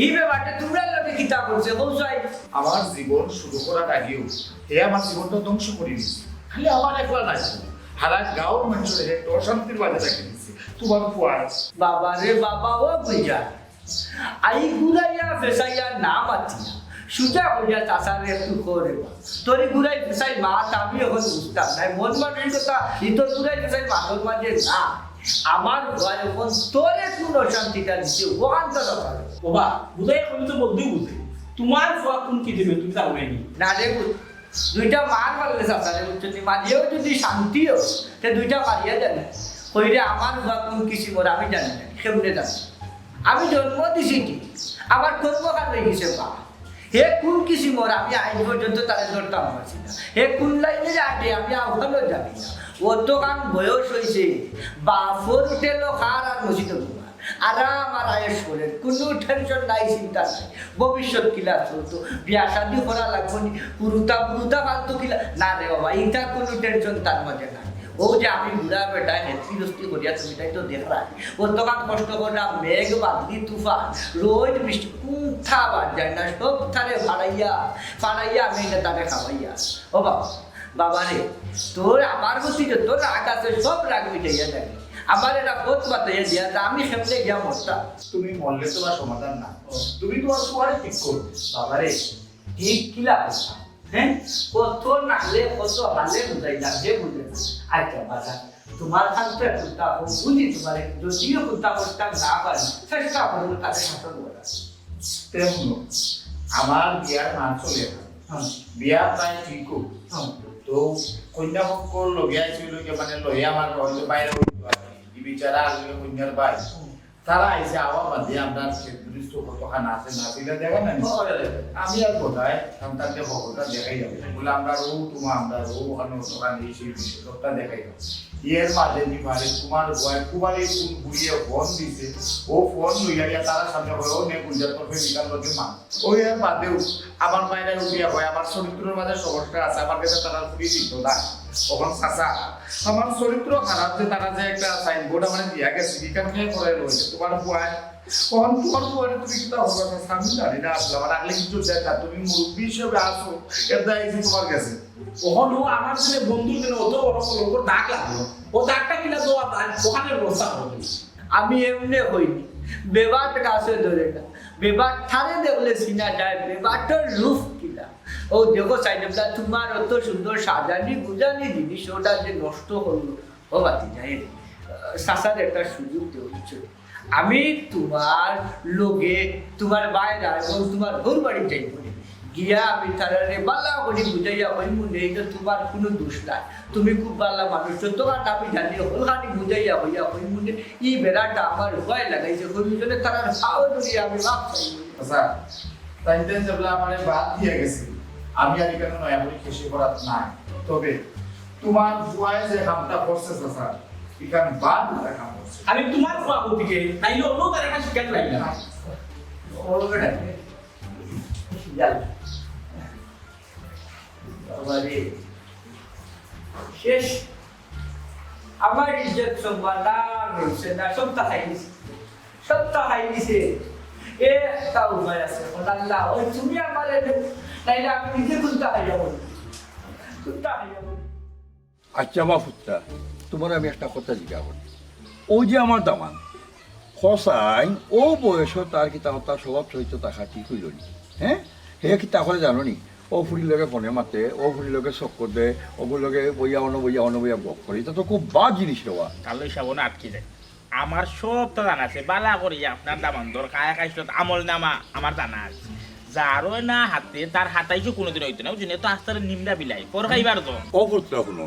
এই ব্যাপারটা তোমরা লোকে কিতা করছে বউসাই আমার জীবন শুরু করার আগেও হে আমার জীবনটা ধ্বংস করে দিচ্ছে খালি আমার একলা নাই হারা গাঁওর মানুষের একটা অশান্তির বাজে রাখে দিচ্ছে তোমার ফুয়ার বাবা রে বাবা ও বুঝা আই গুলাইয়া ফেসাইয়া না মাতিয়া সুজা বুঝা চাষারে একটু করে তোরে গুলাই ফেসাই মা আমি এখন বুঝতাম নাই মন মানসিকতা ইতর গুলাই ফেসাই মাথর মাঝে না আমার ভয় এখন তোরে কোন অশান্তিটা দিচ্ছে ওখান তো বাবা বুঝাই আমি তো বলতেই বুঝে তোমার ফুয়া কোন কি দেবে তুমি জানো না রে দুইটা মার মারলে চাষারে বুঝছি মারিয়েও যদি শান্তিও তে দুইটা মারিয়া জানে কইরে আমার ভয় কোন কিছু মোর আমি জানি না কেমনে জানি আমি জন্ম দিছি কি আমার কর্মকাণ্ড হয়ে গেছে বা হে কোন কিছু মোর আমি আজ পর্যন্ত তারা ধরতাম পারছি না হে কোন লাইনে আটে আমি আহ্বানও জানি না অত কান বয়স হয়েছে বাফর উঠেলো খার আর মসজিদ আরাম আর আয়েস করেন কোনো টেনশন নাই চিন্তা নাই ভবিষ্যৎ কিলা চলতো বিয়া শাদি করা লাগবো নি পুরুতা ফালতু কিলা না রে বাবা এইটা কোনো টেনশন তার মাঝে নাই ও যে আমি বুড়া বেটা হেত্রি দস্তি করিয়া তুমি তাই তো দেখলাই ও তখন কষ্ট করা মেঘ বাদলি তুফান রোজ বৃষ্টি কুথা বাদ যায় না সব থারে ফাড়াইয়া আমি এটা তারে খাওয়াইয়া ও বাবা রে তোর আমার গতি তোর রাগ আছে সব রাগ মিটাইয়া দেয় আমার এটা বোধ বাতাইয়া দিয়া আমি সেমনে গিয়া মরতাম তুমি মরলে তোমার সমাধান না তুমি তোমার ফুয়ারে ঠিক করো বাবা রে ঠিক কিলা হ্যাঁ কত নালে কত হালে বুঝাইলাম যে বুঝে না আচ্ছা বাবা তোমার কাছে কুত্তা বুঝি তোমার যদিও কুত্তা করতাম না পারি চেষ্টা করবো তাদের শাসন করা তেমন আমার বিয়ার না চলে বিয়া প্রায় ঠিক তো কন্যাপক্ষ লগে আইছিল মানে লয়ে আমার হয়তো বাইরে বিচারা আসলে কন্যার ভাই তারা আইসে আবার বাদে আমরা দৃশ্য কতখান আছে না দিলে দেখা না আমি আর কোথায় সন্তানকে খবরটা দেখাই যাবে বলে আমরা রো তোমার আমরা রো ওখানে ওখানে এই সেই বিষয়টা দেখাই যাবে এর মাঝে মানে তোমার কুমারে কোন ঘুরিয়ে ফোন দিছে ও ফোন লইয়া তারা সামনে হয়েও নে গুঞ্জার তরফে বিকাল লোকে মান ওই এর বাদেও আমার মায়েরা উঠিয়া হয় আমার চরিত্রের মাঝে সমস্যা আছে আমার কাছে তারা ঘুরিয়ে দিত না তখন চাচা আমার চরিত্র খারাপ যে তারা যে একটা সাইনবোর্ড আমার দিয়া গেছে বিকাল খেয়ে করে রয়েছে তোমার বুয়ায় তখন তোমার বুয়ারে তুমি কিতা হবে আমি জানি না আসলে আমার আগলে কিছু দেখা তুমি মুরব্বী হিসেবে আসো এর দায়িত্ব তোমার কাছে ওখান ও আমার ছেলে বন্ধুর জন্য অত বড় ওর দাগ লাগলো ও দাগটা কিনা তো ওখানে ব্যবস্থা করবে আমি এমনি হইনি বেবাট কাছে ধরে না বেবাট থানে দেখলে সিনা যায় বেবাটের রূপ কিনা ও দেখো সাইডেবলা তোমার অত সুন্দর সাজানি গুজানি জিনিস ওটা যে নষ্ট হলো ও বাতি যায় শাসার একটা সুযোগ দেওয়া আমি তোমার লোকে তোমার বাইরে এবং তোমার ঘর বাড়ি যাই বলি গিয়া আমি তারারে বালা করে বুঝাইয়া কই মনে এটা তোমার কোনো দোষ নাই তুমি খুব বালা মানুষ তোমার নামি জানি হলখানি বুঝাইয়া হইয়া কই মনে ই বেড়াটা আমার ভয় লাগাইছে কইজনে তারার সাহস দিয়ে আমি মাপ চাই আচ্ছা তাইতেন যেগুলা আমারে বাদ দিয়ে গেছে আমি আর এখানে নয়া করে খেসে করাত নাই তবে তোমার বুয়ায় যে কামটা করছে চাচা এখান বাদ একটা কাম করছে আমি তোমার খোয়া দিকে তাইলে অন্য তার একটা শিকার লাগবে না ওরে যাল বাবারে শেষ আমার ইজ্জত সম্মান রয়েছে না সবটা হাইছে এ তা উপায় আছে আল্লাহ ওই তুমি আমার তাইলে আমি নিজে খুলতে হাই যাবো আচ্ছা মা ফুটটা তোমার আমি একটা কথা জিজ্ঞাসা করি ওই যে আমার দামান হসাইন ও বয়স তার কিতা তার স্বভাব চরিত্র থাকা ঠিক হইল নি হ্যাঁ হে কিতা করে জানো নি ও ফুড়ির লগে ফোনে মাতে ও ফুড়ির লগে চক্কর দে ওগুলো লগে বইয়া বইয়া বক করে এটা তো খুব বাদ জিনিস দেওয়া তাহলে সাবনে আটকে যায় আমার সব তো জানা আছে বালা করি আপনার দামান দর কায়া খাইছিল আমল নামা আমার জানা আছে যারও না হাতে তার হাতাইছো কোনোদিন হইতো না বুঝলি তো আস্তে নিমডা বিলাই পর খাইবার তো ও ফুটটা শুনো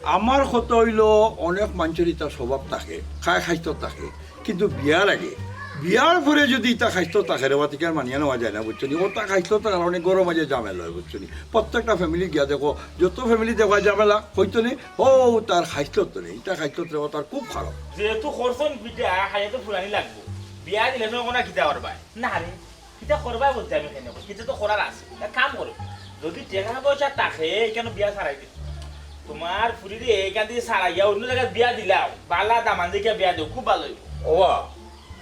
আমার কত হইল অনেক মানুষের ইটা স্বভাব থাকে খাইস্ত থাকে কিন্তু বিয়ার আগে বিয়ার পরে যদি ইটা খাইস্ত থাকে রে বাতিকার মানিয়ে নেওয়া যায় না বুঝছো নি ওটা খাইস্ত তার অনেক গরম মাঝে ঝামেলা হয় বুঝছো নি প্রত্যেকটা ফ্যামিলি গিয়া দেখো যত ফ্যামিলি দেখা ঝামেলা হইতো নি ও তার খাইস্ত তো নেই ইটা খাইস্ত তার খুব খারাপ যেহেতু খরচন বিটা খাইতে ফুলানি লাগবো বিয়া দিলে তো কোনো খিতা করবাই না রে খিতা করবাই বলতে আমি কেন খিতা তো করার আছে কাম করো যদি টাকা পয়সা থাকে কেন বিয়া ছাড়াই দিই তোমার ফুরি দিয়ে এখান দিয়ে ছাড়াইয়া অন্য জায়গায় বিয়া দিলাও বালা দামান দেখে বিয়া দিও খুব ভালো হইব ওবা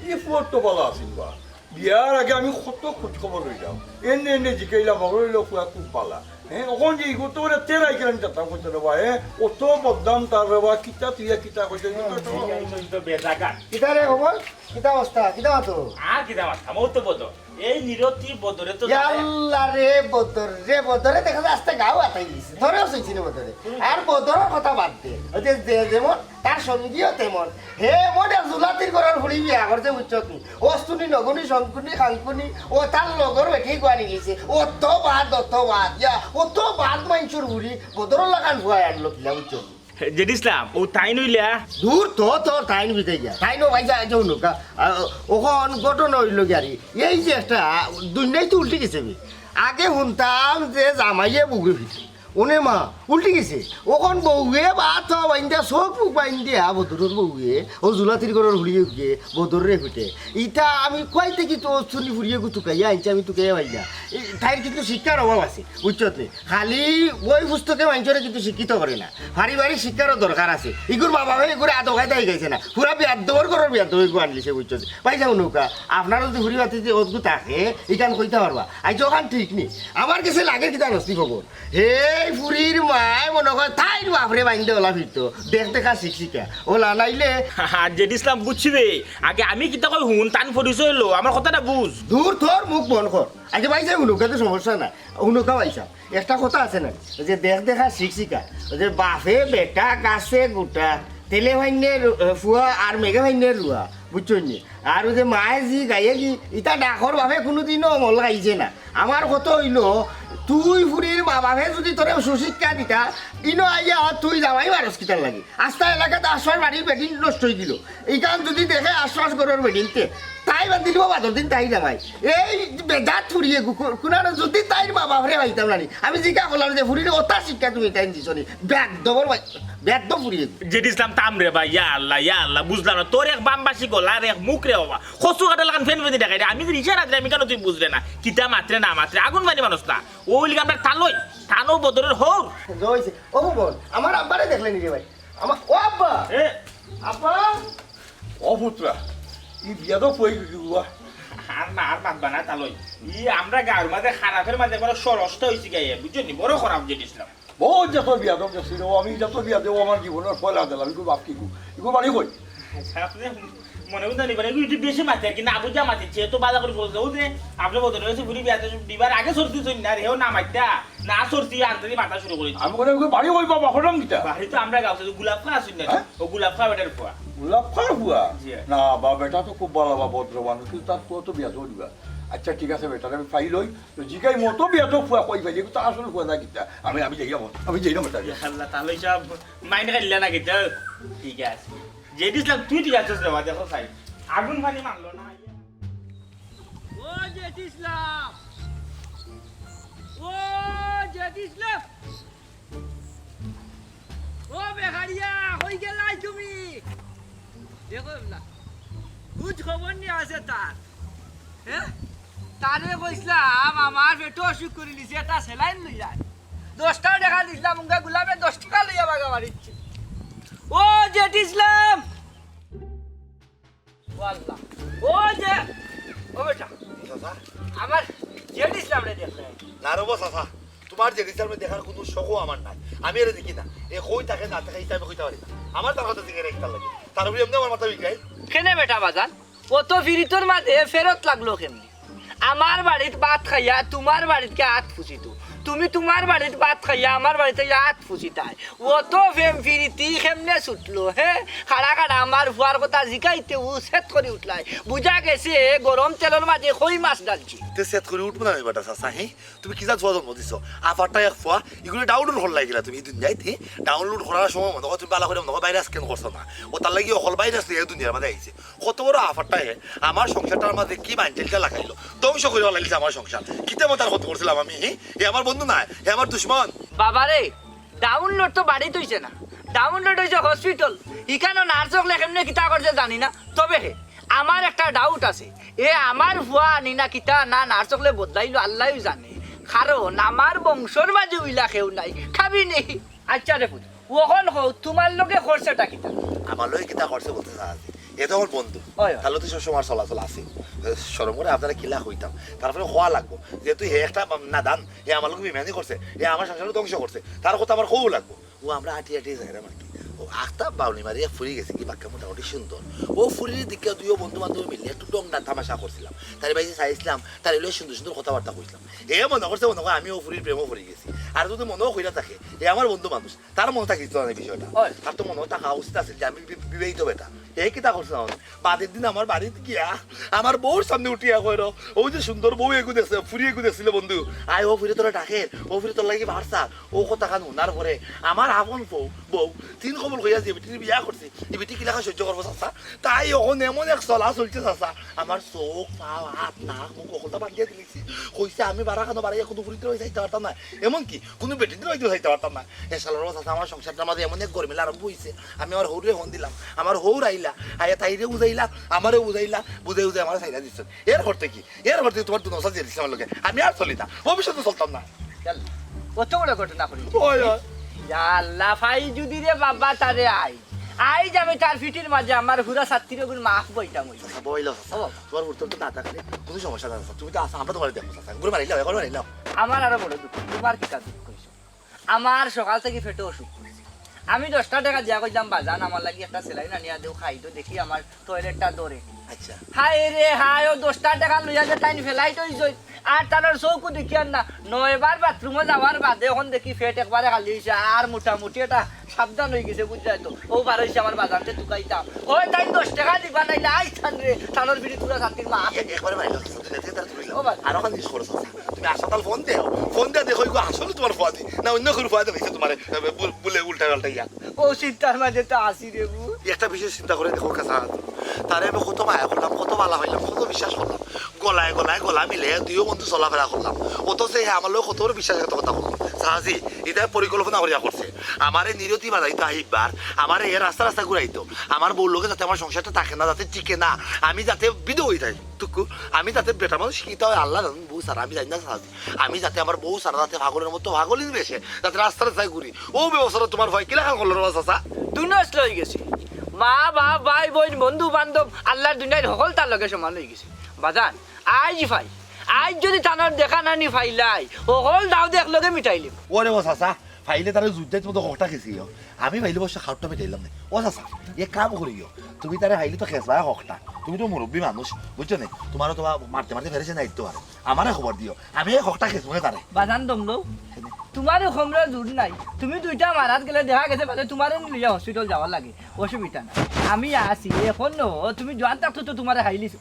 এই ফুয়ার তো ভালো আছিল বা বিয়ার আগে আমি কত খোঁজ খবর লইলাম এনে জিকাইলাম হইল ফুয়া খুব ভালা হ্যাঁ ওখান যে ইগো তো তেরাই কেন যেতাম করতে রে বা হ্যাঁ অত বদনাম তার রে বা কিতা তুইয়া কিতা করতে বেজাগা কিতা রে খবর কিতা অবস্থা কিতা মাতো আর কিতা মাথা মৌ তো বদ এই নিরতি বদরে তো আল্লাহ রে বদরে দেখা যায় আস্তে গাও আতাই দিছে ধরেও সইছি না বদরে আর বদরের কথা বাদ দে ওই যে যেমন তার সঙ্গীও তেমন হে মোটা জুলাতির করার ভুড়ি বিয়া করছে বুঝছ তুই অস্তুনি নগুনি শঙ্কুনি খাঙ্কুনি ও তার লগর বেঠি গুয়ানি গেছে অত বাদ অত বাদ মাইনছুর ভুড়ি বদরের লাগান ভুয়াই আনলো কিলা বুঝছ জেডিসলাম ও তাই নইলা দূর তো টাইম বিতে গিয়া টাইনও ভাইজা যাও নৌকা ওখন ঘটনা হইল গিয়ারি এই যে একটা দুনিয়ায় তো উল্টে গেছে আগে শুনতাম যে জামাইয়ে বুকে ফিরছে ওনে মা উল্টে গেছে ওখন বউয়ে বাত বাইন্দা সব বুক বাইন্দিয়া বদরের বউয়ে ও জুলাতির ঘরের হুড়িয়ে গিয়ে বদরে ফিটে ইটা আমি কয়তে কি তো চুনি ফুরিয়ে তুকাইয়া আনছি আমি তুকাইয়া ভাইয়া তাইর কিন্তু শিক্ষার অভাব আছে বুঝছতে খালি বই পুস্তকে মানুষের কিন্তু শিক্ষিত করে না পারিবারিক শিক্ষারও দরকার আছে ইগুর মা বাবা এগুলো আদো খাইতে হয়ে গেছে না পুরা বিয়াদ্দর ঘরের বিয়াদ্দ এগুলো আনলিছে বুঝছতে পাইছাও নৌকা আপনারও যদি ঘুরি বাতি যে অদ্ভুত থাকে ইটান কইতে পারবা আজ ওখান ঠিক নি আমার কাছে লাগে কিতা নস্তি খবর হে ফুরির মায় মনে হয় তাইর বাপরে বাইন্দে ওলা ফিরতো দেখ দেখা শিক্ষিকা ওলা নাইলে জেডিসলাম বুঝছি রে আগে আমি কিতা কই হুন টান পরিচয় হইলো আমার কথাটা বুঝ দূর তোর মুখ বন্ধ কর আগে পাইছা হুনুকা তো সমস্যা নাই হুনুকা পাইছা একটা কথা আছে না যে দেখ দেখা শিক্ষিকা যে বাপে বেটা গাছে গোটা তেলে ভাইনের ফুয়া আর মেঘে ভাইনের রুয়া বুঝছো নি আর যে মায়ে যি গাইয়ে কি ইটা ডাকর বাপে কোনোদিনও অমল গাইছে না আমার কত হইল তুই ফুরির মা বাপে যদি তোরে সুশিক্ষা দিতা ইনো আইয়া তুই যাওয়াই মারস কিতার লাগে আস্তা এলাকাতে আশ্বাস বাড়ির বেডিং নষ্ট হয়ে দিল এইখান যদি দেখে আশ্বাস করার বেডিংতে তাই বাদ দিল বাদর দিন তাই জামাই এই বেজাত ফুরিয়ে কোনার যদি তাই মা বাপরে পাইতাম না আমি জিজ্ঞা করলাম যে ফুরির ওটা শিক্ষা তুমি তাই দিছ নি ব্যাগ ফুরিয়ে যেটি ইসলাম তাম রে ভাই ইয়া আল্লাহ বুঝলাম না তোর এক বামবাসী গলা আর এক মুখ রে বাবা খসু কাটা লাগান ফেন ফেন দেখাই আমি যে ইশারা দিলাম আমি কেন তুই বুঝলে না কিতা মাত্রে না মাত্রে আগুন পানি মানুষ না ওই লিগে আমরা তালই তানো বদরের হোক জয়ছে ও বোন আমার আব্বারে দেখলেন রে ভাই আমার ও আব্বা এ আব্বা ও পুত্রা ই বিয়া তো পই গুয়া আর না আর বাদ বানা তালই ই আমরা গাঁর মাঝে খারাপের মাঝে বড় সরষ্ট হইছি গাইয়া বুঝছনি বড় খারাপ যেটি ইসলাম বহুত যত বিয়া তো গেছিল আমি যত বিয়া দেবো আমার জীবনের ফল দিলাম ইগো বাপ কি ইগো বাড়ি কই আপনি মনে বুঝতে নিবেন একটু বেশি মাতে কিন্তু আবু যা মাতে তো বাজা করে বলছে ও যে আপনি বদল হয়েছে বুড়ি বিয়াতে দিবার আগে সরতি চই না রেও না মাইতা না সরতি আন্তরি মাথা শুরু করেছি আমি কোনে বাড়ি কই বাবা হলাম কিটা বাড়ি তো আমরা গাছে গোলাপ খা আসুন না ও গোলাপ খা বেটার পোয়া গোলাপ খার বুয়া জি। না বা বেটা তো খুব ভালো বা ভদ্র মানুষ কিন্তু তার তো বিয়া তো দিবা আচ্ছা ঠিক আছে বেটা আমি পাই লই তো জিগাই মতো বিয়া তো ফুয়া কই ভাই তো আসল ফুয়া না কিটা আমি যাই যাবো আমি যাই না বেটা আল্লাহ তাহলে সব মাইন্ড খাইলে না কিন্তু ঠিক আছে যে দিছিলাম তুই ঠিক আছিস রে দেখো ভাই আগুন পানি মারলো না ও যেটি ইসলাম ও যেটি ইসলাম ও বেহারিয়া কই গেলাই তুমি দেখো না কুছ খবর নিয়ে আছে তার হ্যাঁ তারে কইছিলাম আমার পেটো অসুখ করে লিছে একটা সেলাইন লই যায় 10 টাকা দেখা দিছিলাম উঙ্গা গুলাবে 10 টাকা লইয়া বাগা মারিচ্ছে ও যেটি ইসলাম ওয়াল্লাহ ও যে ও বেটা আমার যেটি ইসলাম রে দেখলে না রে বস আসা তোমার যে রিসার্ভে দেখার কোনো শখও আমার নাই আমি এর দেখি না এ কই থাকে না থাকে হিসাবে কইতে পারি না আমার তার কথা দিকে রেখতে লাগে তার উপরে এমনি আমার মাথা বিকাই কেনে বেটা বাজান ও তো ফিরিতর মাঝে ফেরত লাগলো কেমনি আমার বাড়িতে ভাত খাইয়া তোমার বাড়িতে হাত ফুসিত তুমি তোমার বাড়িতে ভাত খাইয়া আমার বাড়িতে হাত ফুসিতাই ও তো ফেম ফিরিতি কেমনে ছুটলো হে খাড়া খাড়া আমার ফুয়ার কথা জিকাইতে ও সেট করে উঠলাই বুঝা গেছে গরম তেলের মাঝে কই মাছ ডালছি তে সেট করে উঠবো না বেটা সাসা হে তুমি কি যা জোয়া জন্ম দিছো আফারটা এক ফোয়া এগুলো ডাউনলোড হল লাগিলা তুমি দুনিয়াতে ডাউনলোড করার সময় মনে তুমি বালা করে মনে ভাইরাস স্ক্যান করছো না ও তার লাগি হল ভাইরাস এই দুনিয়ার মাঝে আইছে কত বড় আফারটা হে আমার সংসারটার মাঝে কি বাঞ্চেলটা লাগাইলো ধ্বংস করে লাগিছে আমার সংসার কিতে মতো তার ক্ষতি করছিলাম আমি হে আমার বন্ধু না হে আমার দুশ্মন বাবারে ডাউনলোড তো বাড়িতে হইছে না ডাউনলোড হইছে হসপিটাল এখানে নার্সক লেখেমনে কিতা করছে জানি না তবে হে আমার একটা ডাউট আছে এ আমার ভুয়া আনি না কিতা না নার্সকলে বদলাইলো আল্লাহই জানে কারণ আমার বংশর মাঝে উইলা কেউ নাই খাবি নেই আচ্ছা রে পুত ওখন হো তোমার লগে খরচাটা কিতা আমার লগে কিতা করছে বলতে চাচ্ছি এ তো আমার বন্ধু হয়। তাহলে তো সবসময় চলাচল আছে সরম করে আপনারা কিলা হইতাম তারপরে হওয়া লাগবো যেহেতু হে একটা নাদান হে আমার লোক বিমানি করছে হে আমার সংসারও ধ্বংস করছে তার কথা আমার খুব লাগবো ও আমরা আটি যাই আর কি ও আখতা বাউনি মারিয়া ফুরি গেছে কি বাক্যা মোটামুটি সুন্দর ও ফুরির দিকে দুইও বন্ধু বান্ধব মিলে একটু ডংডা তামাশা করছিলাম তার বাইরে চাইছিলাম তার এলো সুন্দর সুন্দর কথাবার্তা কইছিলাম হে মনে করছে মনে করে আমি ও ফুরির প্রেমও ফুরি গেছি আর যদি মনেও কইরা থাকে হে আমার বন্ধু মানুষ তার মনে থাকে না বিষয়টা তার তো মনেও থাকা উচিত আছে যে আমি বিবাহিত বেটা এই কিতা করছে আমাদের বাদের দিন আমার বাড়িতে গিয়া আমার বউর সামনে উঠিয়া কইর ওই যে সুন্দর বউ এগু দেখছে ফুরি এগু দেখছিল বন্ধু আয় ও ফুরি তোরা ডাকের ও ফুরি তোর লাগি ভারসা ও কথা কান উনার পরে আমার আপন বউ তিন খবর হইয়া যে বেটির বিয়া করছে এই বেটি কিলাকা সহ্য করবো চাচা তাই এখন এমন এক চলা চলছে চাচা আমার চোখ পাও হাত নাক মুখ অকলটা বান্ধিয়ে দিয়েছি কইছে আমি বাড়া খানো বাড়াইয়া কোনো ফুরিতে রয়ে যাইতে পারতাম না এমনকি কোনো বেটিতে রইতে যাইতে পারতাম না এ সালার চাচা আমার সংসারটার মাঝে এমন এক গরমিলা আরম্ভ হয়েছে আমি আমার হৌরে ফোন দিলাম আমার হৌর আইলা আইয়া তাইরে বুঝাইলা আমারে বুঝাইলা বুঝাই বুঝাই আমার সাইডা দিচ্ছেন এর ঘরতে কি এর ঘরতে তোমার দু নসা দিয়ে দিচ্ছে আমার লোকে আমি আর চলি না ভবিষ্যতে চলতাম না কত বড় ঘটনা করি ওই ওই আল্লাহ ভাই যদি রে বাবা তারে আই যাবে তার ফিটির মাঝে আমার হুরা সাত্তির গুণ মাফ বইতাম ওই বইল তোমার উত্তর তো না থাকলে কোনো সমস্যা না তুমি তো আসা আমরা তোমার দেখো ঘুরে মারিলাম এখন মারিলাম আমার আরো বড় দুঃখ তোমার কি দুঃখ কইছো আমার সকাল থেকে ফেটে অসুখ করছে আমি 10 টাকা দিয়া কইলাম বাজান আমার লাগি একটা সেলাই না নিয়া দেও খাই তো দেখি আমার টয়লেটটা দরে আচ্ছা হাই রে হাই ও 10 টাকা লইয়া যে টাইম ফেলাই তো জই আর তার চৌকু দেখি আর না 9 বার বাথরুমে যাওয়ার বাদে এখন দেখি ফেট একবারে খালি হইছে আর মোটামুটি এটা সাবধান হয়ে গেছে বুঝলাই তো ও বার হয়েছে আমার বাজারতে টুকাইতাম ওই তাই 10 টাকা দিবা নাইলে আই থান রে থানোর বিড়ি তুলা শান্তির মা একবারে ভাই আর ওখানে জিনিস করছো তুমি হাসপাতাল ফোন দিয়ে দেখো আসলে তোমার ফুয়া দি না অন্য কোনো ফুয়া দেবে তোমার বলে উল্টা পাল্টা ইয়া ও চিন্তার মাঝে তো আসি রে বু একটা বিষয় চিন্তা করে দেখো কাছা তারে আমি কত মায়া করলাম কত ভালো হইলাম কত বিশ্বাস করলাম গলা মিলে দুইও বন্ধু চলাফেরা করলাম অথচ আমার লোক কত বিশ্বাসের কথা বললাম সাহাজি এটা পরিকল্পনা করিয়া করছে আমার এই নিরতি বাজাইতো আহিবার আমার এই রাস্তা ঘুরাইতো আমার বউ লোকে যাতে আমার সংসারটা থাকে না যাতে টিকে না আমি যাতে বিধ হয়ে যাই টুকু আমি যাতে বেটা মানুষ শিখিত হয় আল্লাহ বউ সারা আমি জানি না সাহাজি আমি যাতে আমার বউ সারা যাতে ভাগলের মতো ভাগলি বেশে যাতে রাস্তাটা যাই ঘুরি ও ব্যবস্থা তোমার ভয় কিলা খান করলো চাচা তুই নষ্ট হয়ে গেছি মা বাপ ভাই বোন বন্ধু বান্ধব আল্লাহর দুনিয়ার সকল তার লগে সমান হয়ে গেছে বাজান আজ যদি তানোর দেখা নানি ফাইলাই সকল দাও দেখ লগে মিটাইলিম ওরে ও চাচা ফাইলে তারা যুদ্ধের মতো কটা খেয়েছি আমি ফাইলে বসে খাওয়াটা মিটাইলাম না ও চাচা এ কাম করিও তুমি তারা ফাইলে তো খেসবা হকটা তুমি তো মুরব্বী মানুষ বুঝছো না তোমারও তোমার মারতে ফেরেছে দায়িত্ব আর আমারে খবর দিও আমি এই হকটা খেসবো তারে বাজান দমলো তোমারও খমরা দূর নাই তুমি দুইটা মারাত গেলে দেখা গেছে বাজে তোমারও লিয়া হসপিটাল যাওয়ার লাগে অসুবিধা না আমি আসি এখন তুমি জোয়ান থাকতো তো তোমার হাইলিস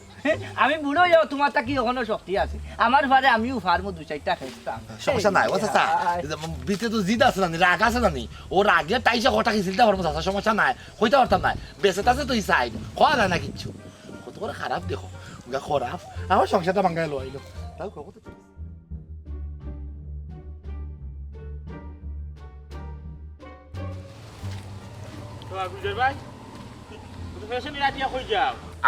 আমি বুড়ো যাও তোমার তা কি এখনো শক্তি আছে আমার ভারে আমিও ফার্মো 2-4টা খেতাম সমস্যা নাই ও চাচা বিতে তো জিদ আছে না রাগ আছে না ও রাগে তাইসা হকটা খেয়েছিলতে পারবো চাচা সমস্যা নাই হইতে পারতাম না বেঁচে আছে তুই চাই খাওয়া যায় না কিচ্ছু কত করে খারাপ দেখো খারাপ আমার সংসারটা ভাঙ্গাই লো আইলো তাও কত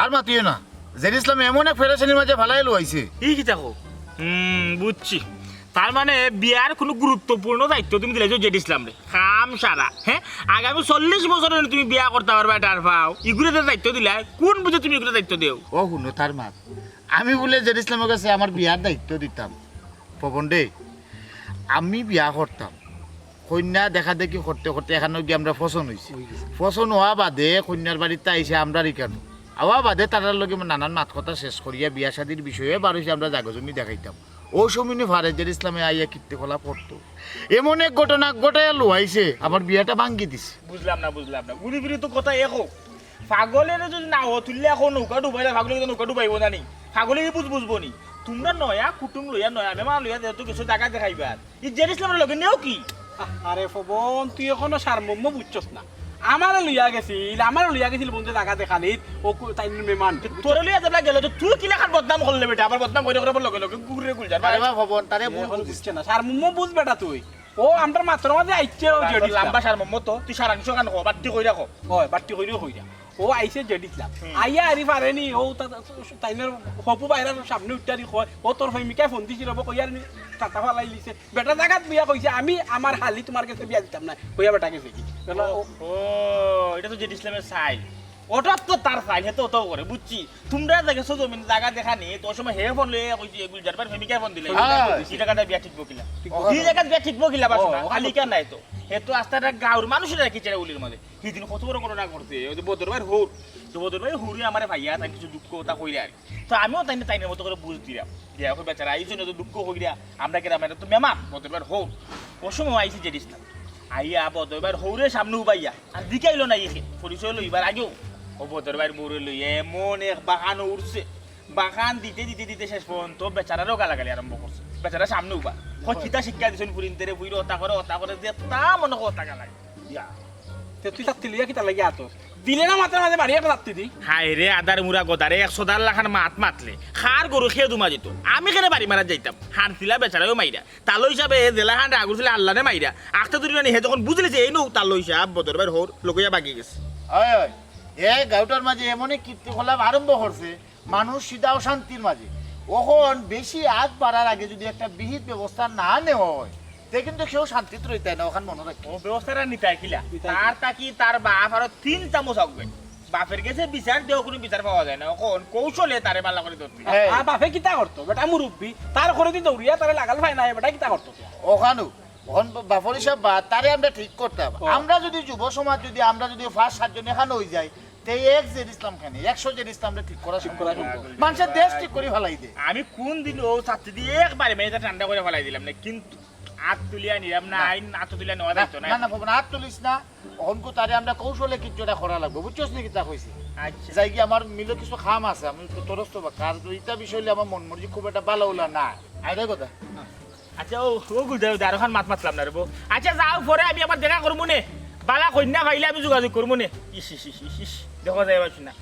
আর মাতিও না জেড ইসলাম এমন এক ফেডারেশনের মাঝে ভালাই লইছে কি দেখো বুঝছি তার মানে বিয়ার কোনো গুরুত্বপূর্ণ দায়িত্ব তুমি দিলেছো জেড ইসলাম রে কাম সারা হ্যাঁ আগামী 40 বছরের তুমি বিয়া করতে পারবা এটার পাও ইগুলোর দায়িত্ব দিলা কোন বুঝে তুমি এগুলো দায়িত্ব দেও ও শুনো তার মাত আমি বলে জেড ইসলামের কাছে আমার বিয়ার দায়িত্ব দিতাম পবন দে আমি বিয়া করতাম কন্যা দেখা দেখি করতে করতে এখানে গিয়ে আমরা ফসন হয়েছি ফসন হওয়া বাদে কন্যার বাড়িতে আইসে আমরা রিকানো হওয়া বাদে তার লগে নানান মাত কথা শেষ করিয়া বিয়া শাদির বিষয়ে বার হয়েছে আমরা জাগজমি দেখাইতাম ও সময় ফারেজের ইসলামে আইয়া কীর্তি খোলা পড়তো এমন এক ঘটনা ঘটাইয়া লোয়াইছে আমার বিয়াটা ভাঙ্গি দিছে বুঝলাম না ঘুরি ফিরি তো কথা এক হোক পাগলের যদি না হো তুললে এখন নৌকা ডুবাইলে পাগলে নৌকা ডুবাইব না নি পাগলে বুঝবো নি তোমরা নয়া কুটুম লইয়া নয়া মেমা লইয়া যেহেতু কিছু জায়গা দেখাইবার ই জেড ইসলামের লগে নেও কি আরে ফবন তুই এখনো সারমর্ম বুঝছস না আমারও লইয়া গেছিল বন্ধু জায়গা দেখানিত ও তাই মেমান তোর লইয়া যাবলা গেল তো তুই কিলা খান বদনাম করলে বেটা আবার বদনাম করে লগে লগে ঘুরে গুল যার আরে বাবা ভবন তারে বুঝছে না সারমর্ম বুঝ বেটা তুই ও আমরা মাত্র মাঝে আইছে ও জেডি লম্বা সারমর্ম তো তুই সারাংশ গান কো বাড়তি কই রাখো হয় বাড়তি কইরা কইরা ও আইছে জেডি ইসলাম আইয়া আরি পারেনি ও তাইনের হপু বাইরার সামনে উঠারি কয় ও তোর ফেমিকা ফোন দিছিল কইয়ার টাটা ফালাই লিছে বেটা জায়গাত বিয়া কইছে আমি আমার হালি তোমার কাছে বিয়া দিতাম না কইয়া বেটা গেছে কি ও এটা তো জেড ইসলামের সাইল ওটা তো তার সাইল হেতো তো করে বুঝছি তোমরা দেখেছো জমিন জায়গা দেখানি তোর সময় হে ফোন লইয়া কইছি গুলজার পার ফেমিকা ফোন দিলে এই জায়গাটা বিয়া ঠিক বকিলা এই জায়গাটা বিয়া ঠিক বকিলা বাস না খালি কেন নাই তো হেতো আস্তাটা গাঁর মানুষেরা কি চেরা উলির মধ্যে সেদিন কত বড় ঘটনা করছে ওই যে বদরবার হুর তো বদরবার হুরি আমার ভাইয়া তাই কিছু দুঃখ তা কইরা আর তো আমিও তাইনের মতো করে বুঝ দিলাম যে এখন বেচারা এই জন্য তো দুঃখ কইরা আমরা গ্রামের তো মেমা বদরবার হোক ও সময় আইসি জেড ইসলাম আইয়া বদরবার হৌরে সামনে উবাইয়া আর দিকাইলো না ইয়ে পরিচয় লইবার আগেও ও বদরবার মোড়ে লই এমন এক বাগান উঠছে বাগান দিতে শেষ পর্যন্ত বেচারারও গালাগালি আরম্ভ করছে বেচারা সামনে উবা কিতা শিক্ষা দিছেন পুরিন তেরে বুইরো ওটা করে যে তা মনে কথা লাগে ইয়া তুই তাত্তি লিয়া কিতা লাগি আতো দিলে না মাত্র মাঝে বাড়ি একটা তাত্তি দি হাই রে আদার মুরা গদারে 100 লাখান মাতলে খার গরু খেয়ে দুমা যেত আমি কেন বাড়ি মারা যাইতাম হানছিলা বেচারাও মাইরা তালো হিসাবে জেলা হান আগুর ছিল আল্লাহ নে মাইরা আখতে তুই হে যখন বুঝলিছে এই নৌ তালো হিসাব বদরবার হোর লোকইয়া বাগি গেছে হয় এই গাউটার মাঝে এমনই কীর্তি খোলা আরম্ভ করছে মানুষ সিধা ও শান্তির মাঝে ওখন বেশি আগ বাড়ার আগে যদি একটা বিহিত ব্যবস্থা না নেওয়া হয় তে কিন্তু কেউ শান্তিতে রইতে না ওখান মনে রাখে ও ব্যবস্থাটা নিতাই কিলা তার তাকি তার বাপ আরো 3 চামচ হকবে বাপের কাছে বিচার দেও কোনো বিচার পাওয়া যায় না এখন কৌশলে তারে মাল্লা করে ধরতে বাপে কিতা করতো বেটা মুরব্বী তার করে দি দৌড়িয়া তারে লাগাল ভাই না বেটা কিতা করতো ওখানেও ওখান বাপর হিসাব বা তারে আমরা ঠিক করতাম আমরা যদি যুব সমাজ যদি আমরা যদি ফার্স্ট 7 জন এখানে হয়ে যাই তে এক জেড ইসলাম খানে 100 জেড ইসলাম ঠিক করা মানুষের দেশ ঠিক করে ফেলাই দে আমি কোন দিন ও ছাত্রী দিয়ে একবারে মেয়েটা ঠান্ডা করে ফেলাই দিলাম না কিন্তু হাত তুলিয়া নিলাম না আইন হাত তুলিয়া নেওয়া যাইতো না না না বাবা হাত তুলিস না অহনকো তারে আমরা কৌশলে কিছুটা করা লাগবে বুঝছস নি কিতা কইছি আচ্ছা যাই কি আমার মিলে কিছু খাম আছে আমি তো তরস্ত বা কার দুইটা বিষয় হইলে আমার মন মর্জি খুব একটা ভালো হলো না আইরে কথা আচ্ছা ও ও গুদাও দারখান মাত মাতলাম না রে বউ আচ্ছা যাও পরে আমি আবার দেখা করবো নে বালা কন্যা পাইলে আমি যোগাযোগ করবো নে ইস ইস ইস ইস ইস দেখা যায় পারছি না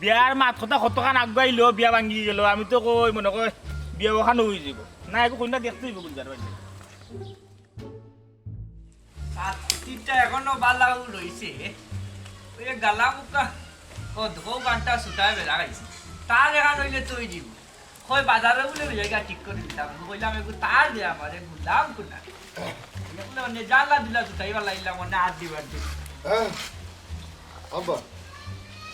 বিয়ার মাত কথা কতখান আগুৱাইলো বিয়া ভাঙি গেল আমি তো কই মনে কয় বিয়া ওখানে হয়ে যাব না একো কন্যা দেখতে হইব গুলজার বাড়ি তিনটা এখনো বালা রয়েছে ওই গালা মুখা ও ধো ঘন্টা সুতায় বেলা গাইছে তার এখান হইলে তুই দিব কই বাজারে বলে জায়গা ঠিক করে দিতাম কইলাম একটু তার দে আমারে গুলাম কোনা বলে মানে জানলা দিলা সুতাই বালা ইলাম মানে হাত দিবার দি আব্বা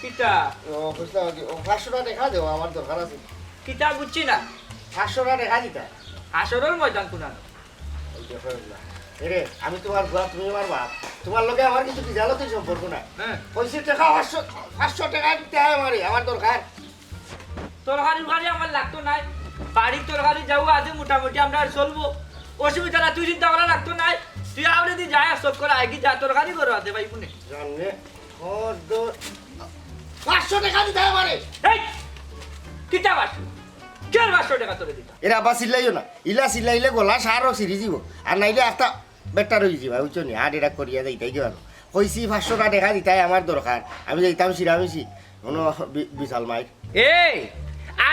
কিটা ও কইলা কি ও 500 টাকা দেখা দেও আমার দরকার আছে কিটা বুঝছি না 500 টাকা দেখা দিতা আসরের ময়দান কোনা এরে আমি তোমার বাপ তুমি আমার বাপ তোমার লগে আমার কিছু কি জানো তো সম্পর্ক না হ্যাঁ পয়সা টাকা 500 টাকা দিতে হয় আমার দরকার তরকারি বাড়ি আমার লাগতো নাই বাড়ির তরকারি যাও আজ মোটামুটি আমরা চলবো অসুবিধা না তুই চিন্তা করা লাগতো নাই তুই আউরে দি যায় সব করে আগে যা তরকারি করো আছে ভাই পুনে জানে ওর 500 টাকা দিতে হয় আমারে এই কিটা বাসু কেন 500 টাকা তোরে দিতা এরা আবার চিল্লাইও না ইলা চিল্লাইলে গলা সারও সিরি যাব আর নাইলে একটা বেটার হয়ে যাবে বুঝছো নি আর এটা করিয়া যাইতাই গেল কইছি 500 টাকা দেখা দিতাই আমার দরকার আমি যাইতাম সিরামিছি কোনো বিশাল মাইর এই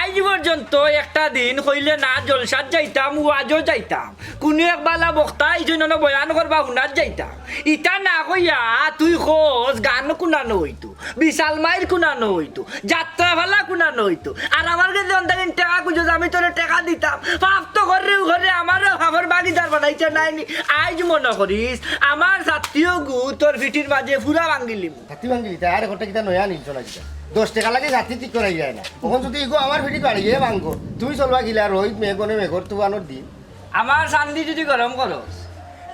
আজ পর্যন্ত একটা দিন হইলে না জলসাত যাইতাম ওয়াজও যাইতাম কোনো এক বালা বক্তা এই জন্য বয়ান করবা শুনাত যাইতাম ইটা না কইয়া তুই খোঁজ গান কুনানো হইতো বিশাল মাইর কুনানো হইতো যাত্রা ভালা কুনানো হইতো আর আমার কাছে অন্তরিন টাকা খুঁজো আমি তোরে টাকা দিতাম প্রাপ্ত ঘরে আমারও ভাবর বাগিদার বানাইছে নাইনি আজ মনে করিস আমার জাতীয় গু তোর ভিটির মাঝে ফুরা ভাঙ্গিলিম হাতি ভাঙ্গিলি তাই আর ঘরটা কিটা নয়া নিলছ না কিটা 10 টাকা লাগে জাতি ঠিক করাই যায় না তখন যদি ইগো আমার ভিটি বাড়ি গিয়ে ভাঙ্গো তুমি চলবা গিলা রোহিত মেঘনে মেঘর তুয়ানোর দিন আমার চান্দি যদি গরম করস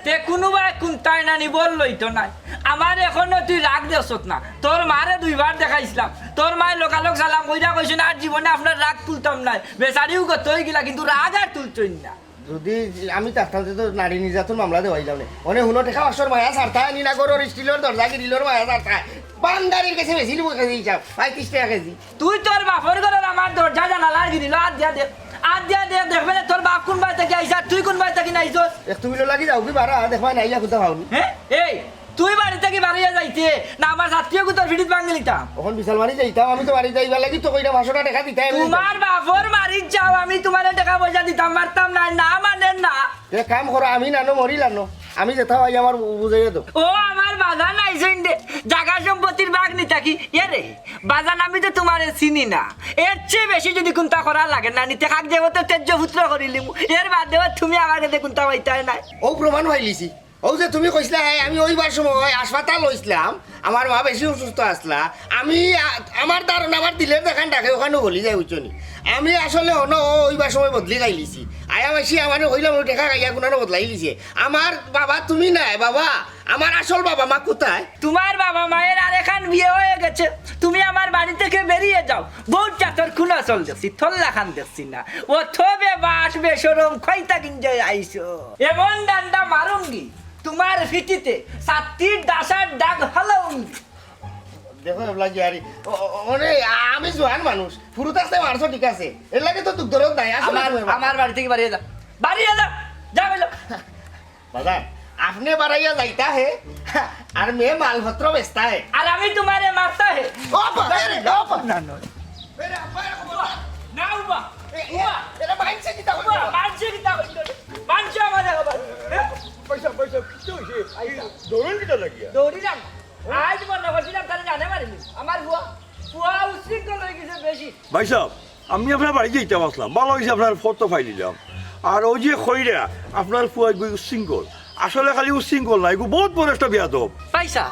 তে কোনোবাই কোনটাই নানি বল লইতো নাই আমার এখনো তুই রাগ দেছত না তোর মারে 2 বার দেখাইছিলাম তোর মায় লোকালোক সালাম কইরা কইছে না আর জীবনে আপনার রাগ তুলতাম নাই বেচারিও গত হয়ে গেলা কিন্তু রাগ আর তুলছই না যদি আমি থাকতাম তো নারী নির্যাতন মামলা দেওয়াই যাও না অনেক 100 টাকা মায়া ছাড়তা নিনা গরর স্টিলের দরজা গিরিলোর মায়া ছাড়তা বান্দারির কাছে বেশি লোক কেজি চাও 35 টাকা কেজি তুই তোর বাপর ঘরের আমার দরজা জানালা গিরিল আর দিয়া দে দেখবে না তোর বাপ কোন বাই থেকে আইসা তুই কোন বাই থেকে নাইছস এক তুমি লাগি যাও কি বারা দেখবা নাইলা কোথা ভাউনি হ্যাঁ এই তুই বাড়ি থেকে বাড়িয়া যাইতে না আমার ছাত্রীও তোর ভিডিত ভাঙ গেলিতাম এখন বিশাল বাড়ি যাইতাম আমি তো বাড়ি যাইবার লাগি তো কইরা 500 টাকা দিতাই তোমার বাপর মারি যাও আমি তোমার টাকা পয়সা দিতাম মারতাম না না মানে না এ কাম করো আমি নানো মরিলানো আমি যেটা ভাই আমার বুঝাইয়া দাও ও আমার বাজান নাইছেন দে জায়গা সম্পত্তির ভাগ নি থাকি এরে বাজান আমি তো তোমার চিনি না এর চেয়ে বেশি যদি কোনটা করা লাগে না নিতে কাক দেব তো তেজ্য পুত্র করিলিম এর বাদ দেব তুমি আমার কাছে কোনটা পাইতাই নাই ও প্রমাণ পাইলিছি ও যে তুমি কইছিলা আমি ওইবার সময় হাসপাতাল লইছিলাম আমার মা বেশি অসুস্থ আসলা আমি আমার ধারণা আমার দিলের দেখান ডাকে ওখানে গলি যায় বুঝছনি আমি আসলে ওইবার সময় বদলি গাইলিছি আয়া বেশি আমার হইলাম দেখা গাইয়া কোনানো বদলাই লিছে আমার বাবা তুমি নাই বাবা আমার আসল বাবা মা কোথায় তোমার বাবা মায়ের আর এখান বিয়ে হয়ে গেছে তুমি আমার বাড়ি থেকে বেরিয়ে যাও বহুত চাতর খুনা চল দেখছি থল্লা খান দেখছি না ও থবে বাস বেসরম খইতা কিনজে আইছো এমন ডান্ডা মারুঙ্গি তোমার ফিটিতে 7টি ডাসার দাগ হলাউঙ্গি দেখো লাগি আরে মানে আমি জোয়ান মানুষ ফুরুত আছে মারছো ঠিক আছে এর লাগে তো দুঃখ দরদ নাই আমার বাড়ি থেকে বাড়িয়ে যা যা বলো বাজার আপনি বাড়াইয়া যাইতা হে আর মে মালপত্র বেচতা হে আর আমি তোমারে মারতা হে ও বাজারে ও না না মেরে না উবা এরা বাইনছে কি তা মানছে কি তা মানছে আমাদের পয়সা পয়সা কি হইছে আই দৌড়ন কিটা লাগিয়া দৌড়ি যান আজ মনে করছিলাম তাহলে জানে পারিনি আমার ফুয়া উশৃঙ্খল হয়ে গেছে বেশি ভাই সাহেব আমি আপনার বাড়ি যেতে আসলাম ভালো হয়েছে আপনার ফটো ফাইল দিলাম আর ওই যে খৈরা আপনার ফুয়া উশৃঙ্খল আসলে খালি উশৃঙ্খল না এগুলো বহুত বড় একটা বিয়াদব পয়সা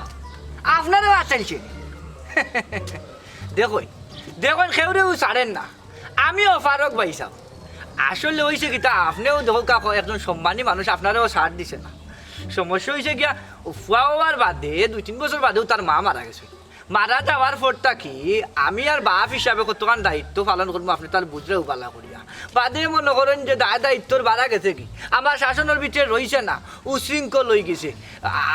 আপনারও আসছে দেখুন খেউরেও ছাড়েন না আমিও ফারক পাইছাম আসলে হয়েছে কি তা আপনিও দেখো কাকো একজন সম্মানী মানুষ আপনারও ছাড় দিছে না সমস্যা হয়েছে গিয়া ফুয়া হওয়ার বাদে 2-3 বছর বাদেও তার মা মারা গেছে মারা যাওয়ার পরটা কি আমি আর বাপ হিসাবে কতক্ষণ দায়িত্ব পালন করবো আপনি তার বুঝলেও পালা করিয়া বাদে মনে করেন যে দায়িত্বর বাড়া গেছে কি আমার শাসনের ভিতরে রইছে না উশৃঙ্খল হয়ে গেছে।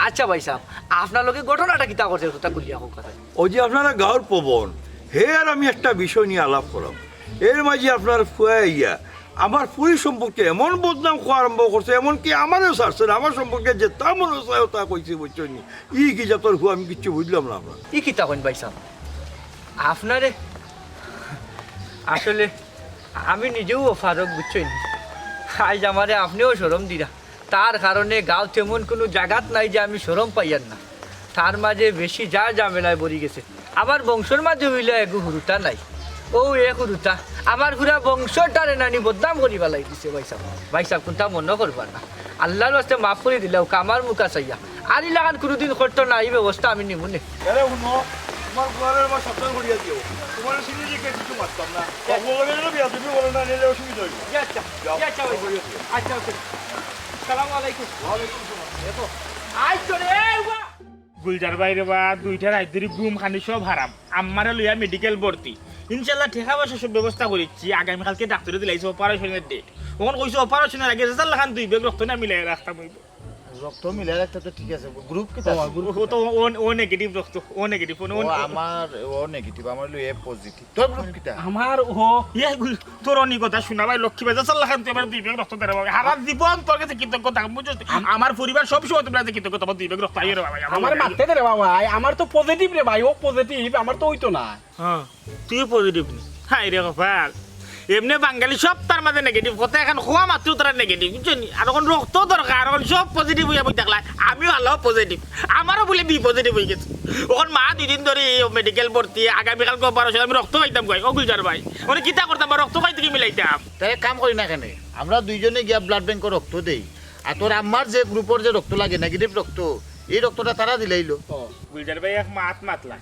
আচ্ছা ভাই সাহেব আপনার লোকে ঘটনাটা কিতা করছে কথা কুলিয়া হোক কথা। ওই যে আপনারা গাঁর পবন হে আর আমি একটা বিষয় নিয়ে আলাপ করাম। এর মাঝে আপনার ফুয়া ইয়া আমার পুরী সম্পর্কে এমন বদনাম খোয়া আরম্ভ করছে, এমনকি আমারও ছাড়ছে না। আমার সম্পর্কে যে তা মনে চায় তা কইছে বুঝছেন নি। ই কি জাতর হুয়া আমি কিচ্ছু বুঝলাম না। আপনার ই কিতা কইন ভাই সাহেব আপনারে আসলে আমি নিজেও ফারক বুঝছেন আজ আমারে আপনিও শরম দিরা। তার কারণে গাঁও তেমন কোনো জায়গাত নাই যে আমি শরম পাইয়ার না। তার মাঝে বেশি যা ঝামেলায় পড়ি গেছে। আমার বংশের মাঝে হইলে এগু হুরুতা নাই। ও এ হুরুতা আমার ঘুরা বংশটারে নানি বদনাম করিবা লাগিছে ভাই সাহেব। ভাই সাহেব কোনটা মনে করবার না, আল্লাহর রাস্তে মাফ করে দিলেও কামার মুখা চাইয়া আর ইলাকান কোনোদিন করতো না। এই ব্যবস্থা আমি নিমুনে। তোমার ঘরের আমার সপ্তাহ করিয়া দিও। তোমার সিনে যে কিছু মারতাম না। বিয়া তুমি বলো না নিলে অসুবিধা হইবে। আচ্ছা আচ্ছা আচ্ছা আসসালামু আলাইকুম। ওয়ালাইকুম আসসালাম। দেখো আজ চলে গুলজার বাইরে বা দুইটা রাত ধরে ঘুম খানি সব হারাম। আমারে লইয়া মেডিকেল ভর্তি ইনশাল্লাহ ঠেকা পয়সা সব ব্যবস্থা করেছি। আগামীকালকে ডাক্তারে দিলাইছে অপারেশনের ডেট। ওখান কইছে অপারেশনের আগে রেজাল্ট লাখান 2 বেগ রক্ত না মিলাই রাখতাম হইব। রক্ত মিলাই রাখতে তো ঠিক আছে। গ্রুপ কি ও তো ও নেগেটিভ রক্ত। ও নেগেটিভ আমার ও নেগেটিভ আমার লই এ পজিটিভ তোর গ্রুপ কিটা আমার ও ইয়ে তোর অনি কথা শোনা ভাই লক্ষ্মী ভাই রেজাল্ট লাখান তুই আমার 2 বেগ রক্ত দেব। হারা জীবন তোর কাছে কৃতজ্ঞ থাকব বুঝছ। আমার পরিবার সব সময় তোমরা কাছে কৃতজ্ঞ। তোমার 2 বেগ রক্ত আইরে বাবা আমার মারতে দে রে বাবা, আমার তো পজিটিভ রে ভাই, ও পজিটিভ, আমার তো হইতো না। হ্যাঁ তুই পজিটিভ নি। হাই রে কপাল এমনি বাঙালি সব তার মাঝে নেগেটিভ কথা এখন খোয়া মাত্র তারা নেগেটিভ বুঝছেন। আর এখন রক্ত দরকার, এখন সব পজিটিভ হইয়া বই থাকলা। আমিও আল্লাহ পজিটিভ, আমারও বলে বি পজিটিভ হয়ে গেছে। ওখান মা 2 দিন ধরে মেডিকেল ভর্তি। আগামীকালকে অপারেশন। আমি রক্ত পাইতাম কই ও গুলজার ভাই মানে কিতা করতাম রক্ত পাইতে কি মিলাইতাম। তাই কাম করি না কেন আমরা দুইজনে গিয়া ব্লাড ব্যাংকের রক্ত দেই। আর তোর আমার যে গ্রুপের যে রক্ত লাগে নেগেটিভ রক্ত, এই রক্তটা তারা দিলাইলো। গুলজার ভাই এক মাত মাতলা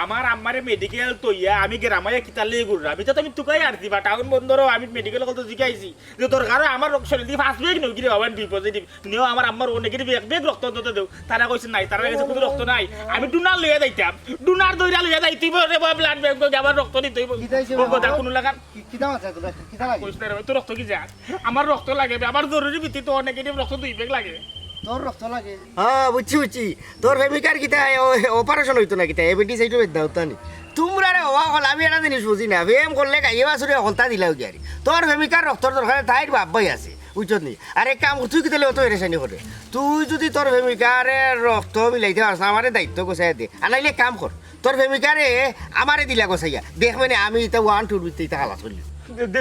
আমার আম্মারে মেডিকেল তৈয়া আমি গ্রামায় কিতালে গুড় আমি তো তুমি তুকাই আর দিবা টাউন বন্দরও আমি মেডিকেল কত জিকাইছি যে তোর কারো আমার রক্ত দি ফার্স্ট বেগ নই গিরে বাবা বি পজিটিভ নিও আমার আম্মার ও নেগেটিভ এক বেগ রক্ত দিতে দেও। তারা কইছে নাই, তারা কাছে কোনো রক্ত নাই। আমি ডোনার লইয়া যাইতাম, ডোনার দইরা লইয়া যাইতিব রে বাবা ব্লাড ব্যাংক যাবার রক্ত নিতে হইব। ও কথা কোন লাগা কি দাম আছে তোরা কি লাগে? কইছ না রে তোর রক্ত কি যা আমার রক্ত লাগে আমার জরুরি ভিত্তিতে ও নেগেটিভ রক্ত 2 বেগ লাগে। তোর রক্ত লাগে? হ্যাঁ বুঝছি। তোর প্রেমিকার কিতা অপারেশন হইতো না কিতা এবিটি সাইটো দাও তানি তোমরা রে হওয়া হল। আমি এটা জিনিস বুঝি না, প্রেম করলে গাইয়া বাসুরে হলতা দিলাও কি আর তোর প্রেমিকার রক্তর দরকার তাইর বাপ্পাই আছে বুঝছত নি। আর এক কাম তুই কিতালে অত এরেসানি করে তুই যদি তোর প্রেমিকারে রক্ত মিলাইতে পারছ আমারে দায়িত্ব গোছাই দে। আর নাইলে কাম কর তোর প্রেমিকারে আমারে দিলা গোছাইয়া দেখ মানে আমি এটা 1 2 3 হালাত করলি।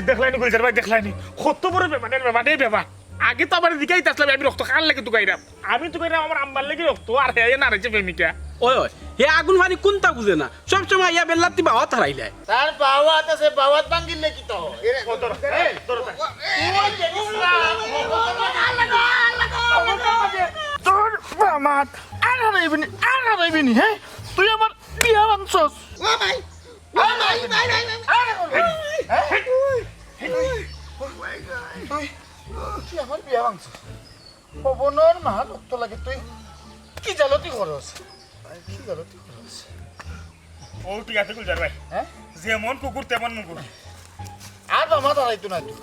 দেখলাইনি গুলজার ভাই দেখলাইনি কত বড় ব্যাপার ব্যাপার। আগে তো আমার দিকেই আসলাম আমি রক্ত খান লাগে তুকাইরাম। আমি তুকাইরাম আমার আম্বার লাগে রক্ত আর হে না রয়েছে প্রেমিকা। ওই ওই হে আগুন পানি কোনটা বুঝে না, সব সময় ইয়া বেল্লাতি বাবা হারাইলে। তার বাওয়াত আছে, বাওয়াত ভাঙিলে কি তো তোর মাত আর হারাইবিনি হ্যাঁ তুই আমার বিয়া বানছস। তুই আমার বিয়া ভাঙছিস পবনের মা রক্ত লাগে তুই কি জালতি করস? কি জালতি করস? ও ঠিক আছে গুলজার ভাই, হ্যাঁ যেমন কুকুর তেমন মুকুর। আর বাবা দাঁড়াইতো না তুই